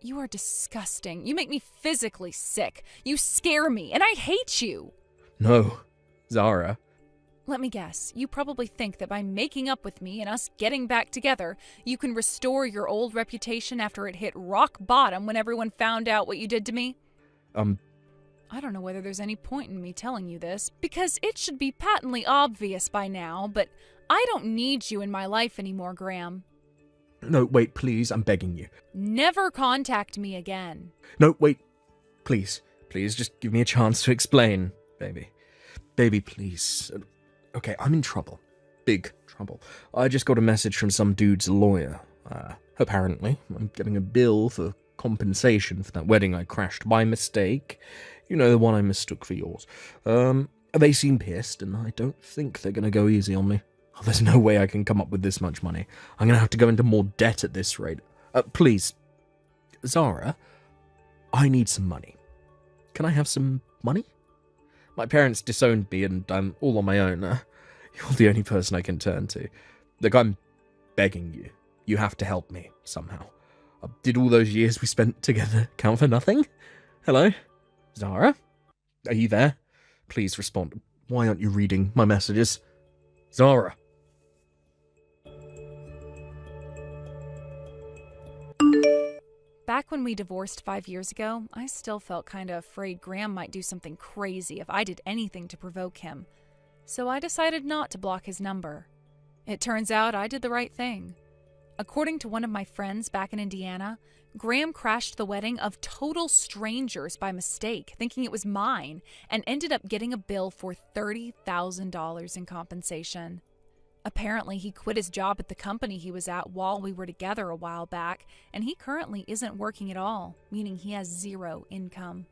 You are disgusting. You make me physically sick. You scare me, and I hate you. No, Zara. Let me guess. You probably think that by making up with me and us getting back together, you can restore your old reputation after it hit rock bottom when everyone found out what you did to me? I don't know whether there's any point in me telling you this, because it should be patently obvious by now, but I don't need you in my life anymore, Graham. No, wait, please, I'm begging you. Never contact me again. No, wait, please, just give me a chance to explain, baby. Baby, please. Okay, I'm in trouble. Big trouble. I just got a message from some dude's lawyer. Apparently, I'm getting a bill for compensation for that wedding I crashed by mistake. You know, the one I mistook for yours. They seem pissed, and I don't think they're gonna go easy on me. Oh, there's no way I can come up with this much money. I'm gonna have to go into more debt at this rate. Please, Zara, I need some money. Can I have some money? My parents disowned me, and I'm all on my own. You're the only person I can turn to. Look, I'm begging you. You have to help me, somehow. Did all those years we spent together count for nothing? Hello? Zara? Are you there? Please respond. Why aren't you reading my messages? Zara? Back when we divorced 5 years ago, I still felt kinda afraid Graham might do something crazy if I did anything to provoke him. So I decided not to block his number. It turns out I did the right thing. According to one of my friends back in Indiana, Graham crashed the wedding of total strangers by mistake, thinking it was mine, and ended up getting a bill for $30,000 in compensation. Apparently, he quit his job at the company he was at while we were together a while back, and he currently isn't working at all, meaning he has zero income.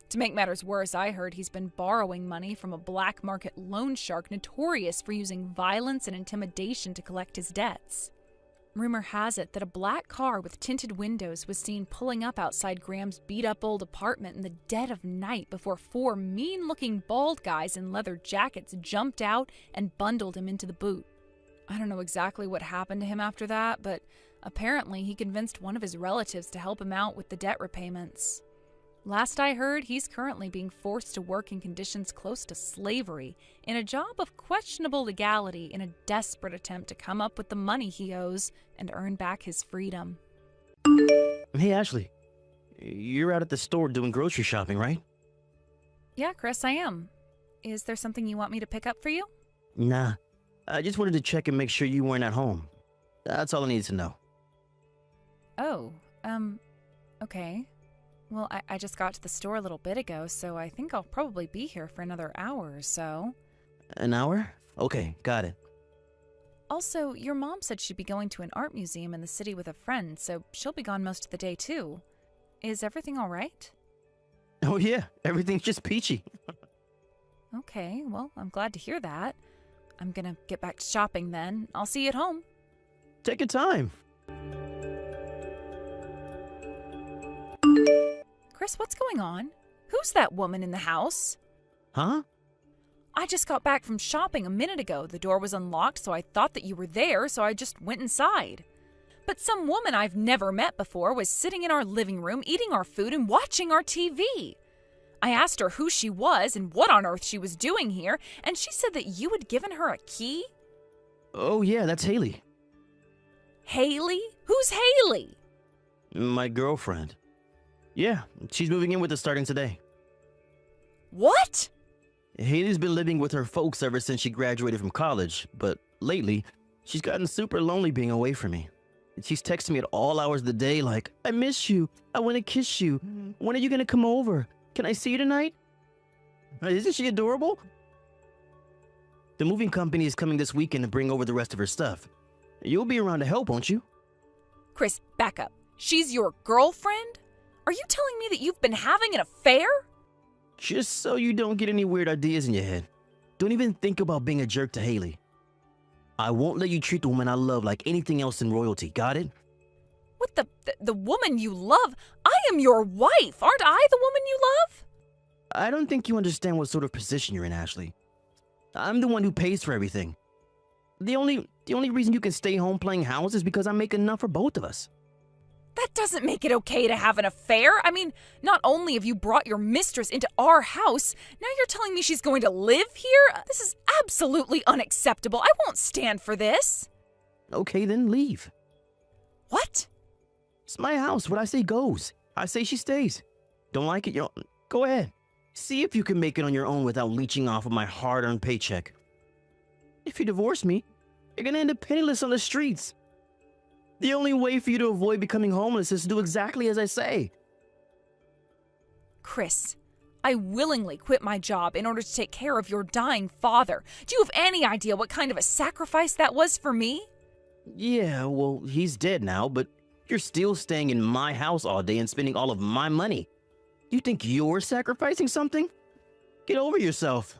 To make matters worse, I heard he's been borrowing money from a black market loan shark notorious for using violence and intimidation to collect his debts. Rumor has it that a black car with tinted windows was seen pulling up outside Graham's beat-up old apartment in the dead of night before 4 mean-looking bald guys in leather jackets jumped out and bundled him into the boot. I don't know exactly what happened to him after that, but apparently he convinced one of his relatives to help him out with the debt repayments. Last I heard, he's currently being forced to work in conditions close to slavery in a job of questionable legality in a desperate attempt to come up with the money he owes and earn back his freedom. Hey, Ashley. You're out at the store doing grocery shopping, right? Yeah, Chris, I am. Is there something you want me to pick up for you? Nah. I just wanted to check and make sure you weren't at home. That's all I needed to know. Oh, okay. Well, I just got to the store a little bit ago, so I think I'll probably be here for another hour or so. An hour? Okay, got it. Also, your mom said she'd be going to an art museum in the city with a friend, so she'll be gone most of the day too. Is everything all right? Oh yeah, everything's just peachy. Okay, well, I'm glad to hear that. I'm gonna get back to shopping then. I'll see you at home. Take your time. Chris, what's going on? Who's that woman in the house? Huh? I just got back from shopping a minute ago. The door was unlocked, so I thought that you were there, so I just went inside. But some woman I've never met before was sitting in our living room, eating our food and watching our TV. I asked her who she was and what on earth she was doing here, and she said that you had given her a key. Oh yeah, that's Haley. Haley? Who's Haley? My girlfriend. Yeah, she's moving in with us starting today. What? Haley's been living with her folks ever since she graduated from college, but lately, she's gotten super lonely being away from me. She's texting me at all hours of the day like, I miss you, I want to kiss you, when are you going to come over? Can I see you tonight? Isn't she adorable? The moving company is coming this weekend to bring over the rest of her stuff. You'll be around to help, won't you? Chris, back up. She's your girlfriend? Are you telling me that you've been having an affair? Just so you don't get any weird ideas in your head. Don't even think about being a jerk to Haley. I won't let you treat the woman I love like anything else in royalty, got it? What the woman you love? I am your wife. Aren't I the woman you love? I don't think you understand what sort of position you're in, Ashley. I'm the one who pays for everything. The only reason you can stay home playing house is because I make enough for both of us. That doesn't make it okay to have an affair. I mean, not only have you brought your mistress into our house, now you're telling me she's going to live here? This is absolutely unacceptable. I won't stand for this. Okay, then leave. What? It's my house. What I say goes. I say she stays. Don't like it? Go ahead. See if you can make it on your own without leeching off of my hard-earned paycheck. If you divorce me, you're gonna end up penniless on the streets. The only way for you to avoid becoming homeless is to do exactly as I say. Chris, I willingly quit my job in order to take care of your dying father. Do you have any idea what kind of a sacrifice that was for me? Yeah, well, he's dead now, but you're still staying in my house all day and spending all of my money. You think you're sacrificing something? Get over yourself.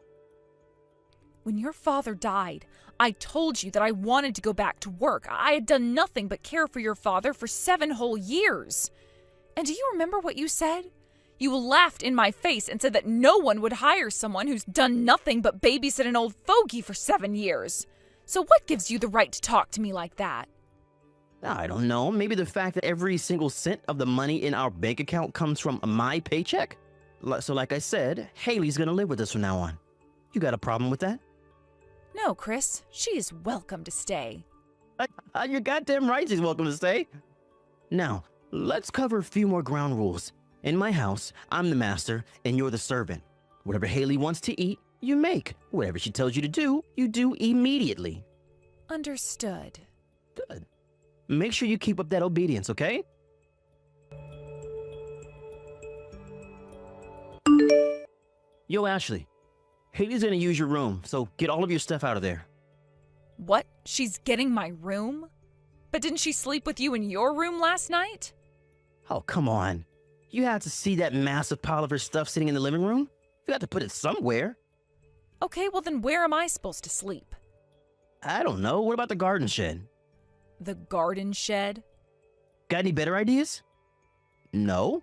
When your father died, I told you that I wanted to go back to work. I had done nothing but care for your father for 7 whole years. And do you remember what you said? You laughed in my face and said that no one would hire someone who's done nothing but babysit an old fogey for 7 years. So what gives you the right to talk to me like that? I don't know. Maybe the fact that every single cent of the money in our bank account comes from my paycheck? So like I said, Haley's gonna live with us from now on. You got a problem with that? No, Chris. She is welcome to stay. You're goddamn right she's welcome to stay. Now, let's cover a few more ground rules. In my house, I'm the master and you're the servant. Whatever Haley wants to eat, you make. Whatever she tells you do immediately. Understood. Good. Make sure you keep up that obedience, okay? Yo, Ashley. Haley's gonna use your room, so get all of your stuff out of there. What? She's getting my room? But didn't she sleep with you in your room last night? Oh, come on. You had to see that massive pile of her stuff sitting in the living room? You had to put it somewhere. Okay, well then where am I supposed to sleep? I don't know. What about the garden shed? The garden shed? Got any better ideas? No?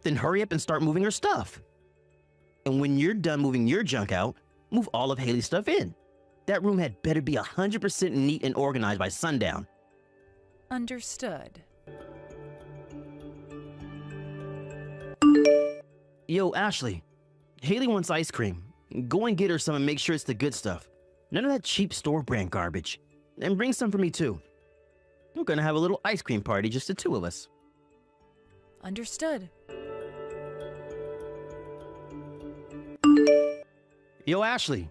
Then hurry up and start moving her stuff. And when you're done moving your junk out, move all of Haley's stuff in. That room had better be 100% neat and organized by sundown. Understood. Yo, Ashley. Haley wants ice cream. Go and get her some and make sure it's the good stuff. None of that cheap store brand garbage. And bring some for me too. We're gonna have a little ice cream party, just the 2 of us. Understood. Yo, Ashley.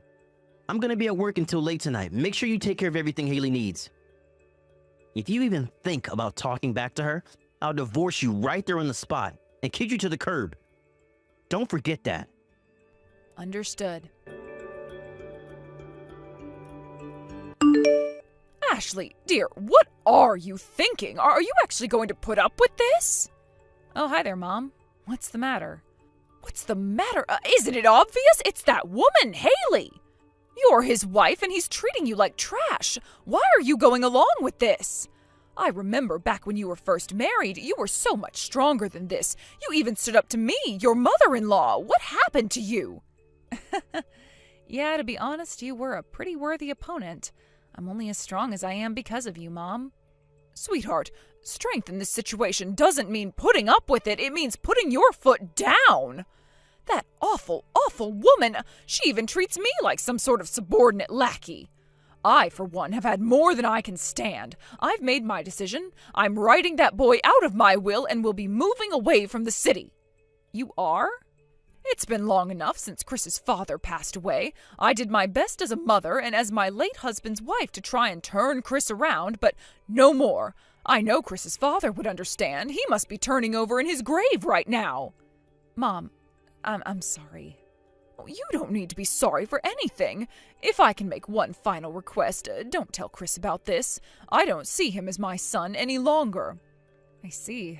I'm gonna be at work until late tonight. Make sure you take care of everything Haley needs. If you even think about talking back to her, I'll divorce you right there on the spot and kick you to the curb. Don't forget that. Understood. Ashley, dear, what are you thinking? Are you actually going to put up with this? Oh, hi there, Mom. What's the matter? What's the matter? Isn't it obvious? It's that woman, Haley. You're his wife and he's treating you like trash. Why are you going along with this? I remember back when you were first married, you were so much stronger than this. You even stood up to me, your mother-in-law. What happened to you? Yeah, to be honest, you were a pretty worthy opponent. I'm only as strong as I am because of you, Mom. Sweetheart, strength in this situation doesn't mean putting up with it. It means putting your foot down. That awful, awful woman, she even treats me like some sort of subordinate lackey. I, for one, have had more than I can stand. I've made my decision. I'm writing that boy out of my will and will be moving away from the city. You are? It's been long enough since Chris's father passed away. I did my best as a mother and as my late husband's wife to try and turn Chris around, but no more. I know Chris's father would understand. He must be turning over in his grave right now. Mom, I'm sorry. You don't need to be sorry for anything. If I can make one final request, don't tell Chris about this. I don't see him as my son any longer. I see.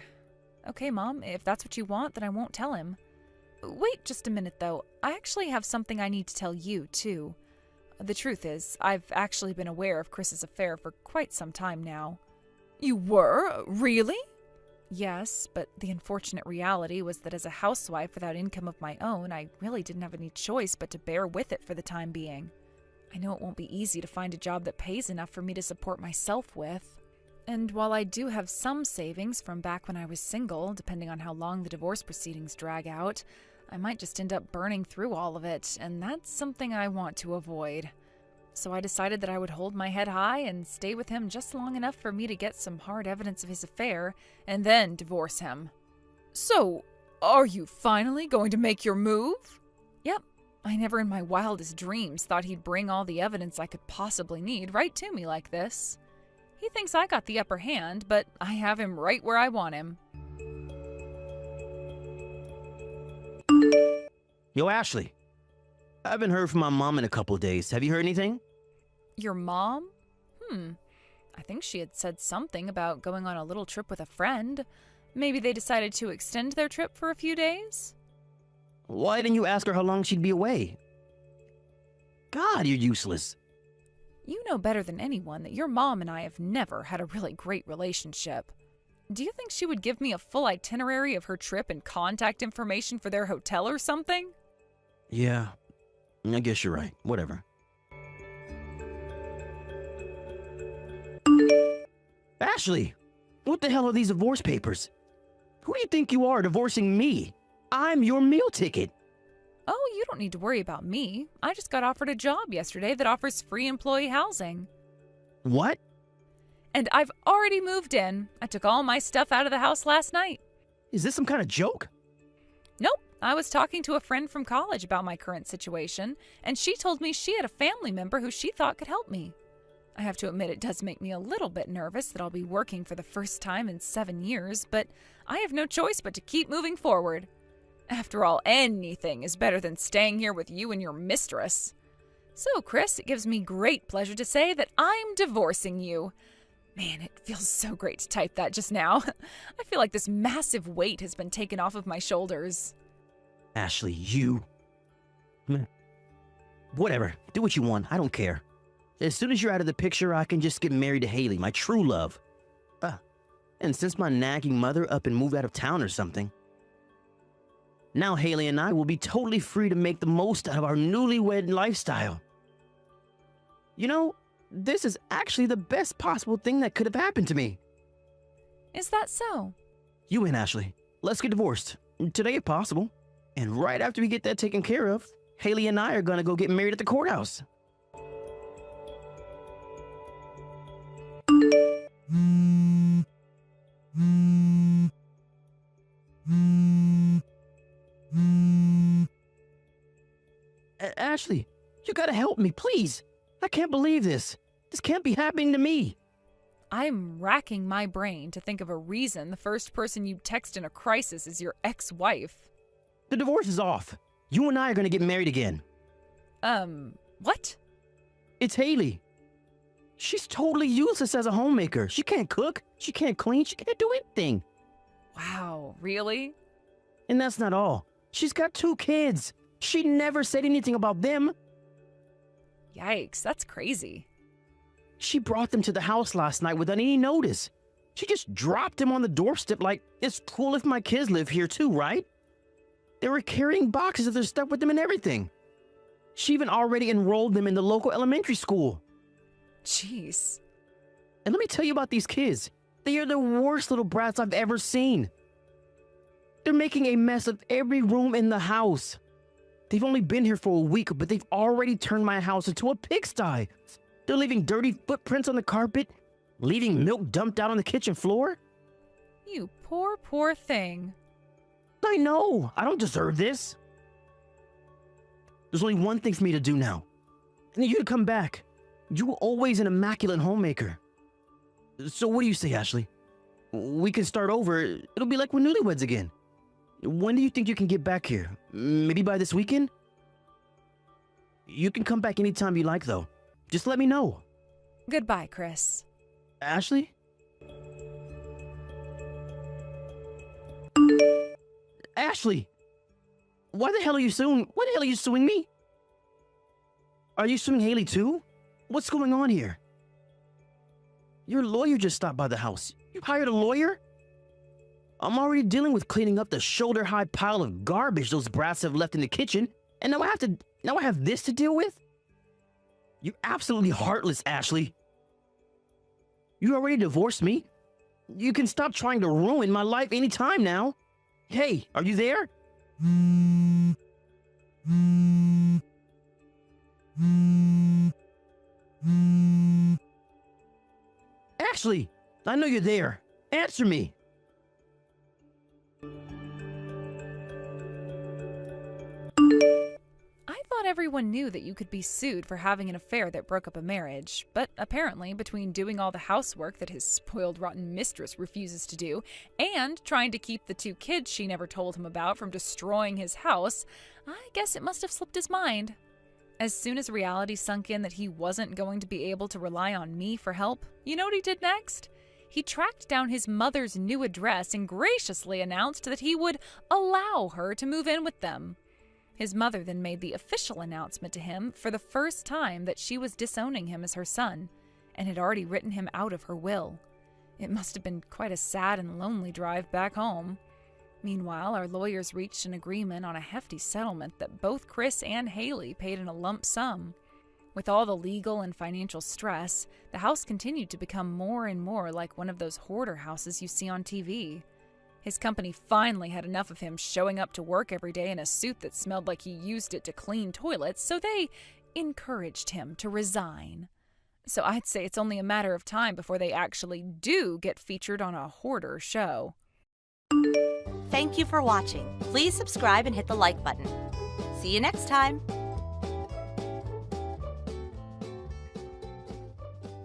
Okay, Mom, if that's what you want, then I won't tell him. Wait just a minute, though. I actually have something I need to tell you, too. The truth is, I've actually been aware of Chris's affair for quite some time now. You were? Really? Yes, but the unfortunate reality was that as a housewife without income of my own, I really didn't have any choice but to bear with it for the time being. I know it won't be easy to find a job that pays enough for me to support myself with. And while I do have some savings from back when I was single, depending on how long the divorce proceedings drag out, I might just end up burning through all of it, and that's something I want to avoid. So I decided that I would hold my head high and stay with him just long enough for me to get some hard evidence of his affair, and then divorce him. So, are you finally going to make your move? Yep. I never in my wildest dreams thought he'd bring all the evidence I could possibly need right to me like this. He thinks I got the upper hand, but I have him right where I want him. Yo, Ashley. I haven't heard from my mom in a couple days. Have you heard anything? Your mom? I think she had said something about going on a little trip with a friend. Maybe they decided to extend their trip for a few days? Why didn't you ask her how long she'd be away? God, you're useless. You know better than anyone that your mom and I have never had a really great relationship. Do you think she would give me a full itinerary of her trip and contact information for their hotel or something? Yeah, I guess you're right. Whatever. Ashley, what the hell are these divorce papers? Who do you think you are divorcing me? I'm your meal ticket. Oh, you don't need to worry about me. I just got offered a job yesterday that offers free employee housing. What? And I've already moved in. I took all my stuff out of the house last night. Is this some kind of joke? Nope. I was talking to a friend from college about my current situation, and she told me she had a family member who she thought could help me. I have to admit it does make me a little bit nervous that I'll be working for the first time in 7 years, but I have no choice but to keep moving forward. After all, anything is better than staying here with you and your mistress. So, Chris, it gives me great pleasure to say that I'm divorcing you. Man, it feels so great to type that just now. I feel like this massive weight has been taken off of my shoulders. Ashley, you... Whatever. Do what you want. I don't care. As soon as you're out of the picture, I can just get married to Haley, my true love. And since my nagging mother up and moved out of town or something, now Haley and I will be totally free to make the most out of our newlywed lifestyle. You know, this is actually the best possible thing that could have happened to me. Is that so? You and Ashley, let's get divorced. Today if possible. And right after we get that taken care of, Haley and I are gonna go get married at the courthouse. Ashley, you gotta help me, please. I can't believe this. This can't be happening to me. I'm racking my brain to think of a reason the first person you text in a crisis is your ex-wife. The divorce is off. You and I are gonna get married again. What? It's Haley. She's totally useless as a homemaker. She can't cook, she can't clean, she can't do anything. Wow, really? And that's not all. She's got 2 kids. She never said anything about them. Yikes, that's crazy. She brought them to the house last night without any notice. She just dropped them on the doorstep like, it's cool if my kids live here too, right? They were carrying boxes of their stuff with them and everything. She even already enrolled them in the local elementary school. Jeez. And let me tell you about these kids. They are the worst little brats I've ever seen. They're making a mess of every room in the house. They've only been here for a week, but they've already turned my house into a pigsty. They're leaving dirty footprints on the carpet, leaving milk dumped out on the kitchen floor. You poor, poor thing. I know. I don't deserve this. There's only one thing for me to do now. I need you to come back. You were always an immaculate homemaker. So what do you say, Ashley? We can start over. It'll be like we're newlyweds again. When do you think you can get back here? Maybe by this weekend? You can come back anytime you like, though. Just let me know. Goodbye, Chris. Ashley? Ashley! Why the hell are you suing me? Are you suing Haley too? What's going on here? Your lawyer just stopped by the house. You hired a lawyer? I'm already dealing with cleaning up the shoulder-high pile of garbage those brats have left in the kitchen, and now I have this to deal with? You're absolutely heartless, Ashley. You already divorced me. You can stop trying to ruin my life anytime now. Hey, are you there? Ashley, I know you're there. Answer me. I thought everyone knew that you could be sued for having an affair that broke up a marriage, but apparently between doing all the housework that his spoiled, rotten mistress refuses to do and trying to keep the 2 kids she never told him about from destroying his house, I guess it must have slipped his mind. As soon as reality sunk in that he wasn't going to be able to rely on me for help, you know what he did next? He tracked down his mother's new address and graciously announced that he would allow her to move in with them. His mother then made the official announcement to him for the first time that she was disowning him as her son, and had already written him out of her will. It must have been quite a sad and lonely drive back home. Meanwhile, our lawyers reached an agreement on a hefty settlement that both Chris and Haley paid in a lump sum. With all the legal and financial stress, the house continued to become more and more like one of those hoarder houses you see on TV. His company finally had enough of him showing up to work every day in a suit that smelled like he used it to clean toilets, so they encouraged him to resign. So I'd say it's only a matter of time before they actually do get featured on a hoarder show. Thank you for watching. Please subscribe and hit the like button. See you next time.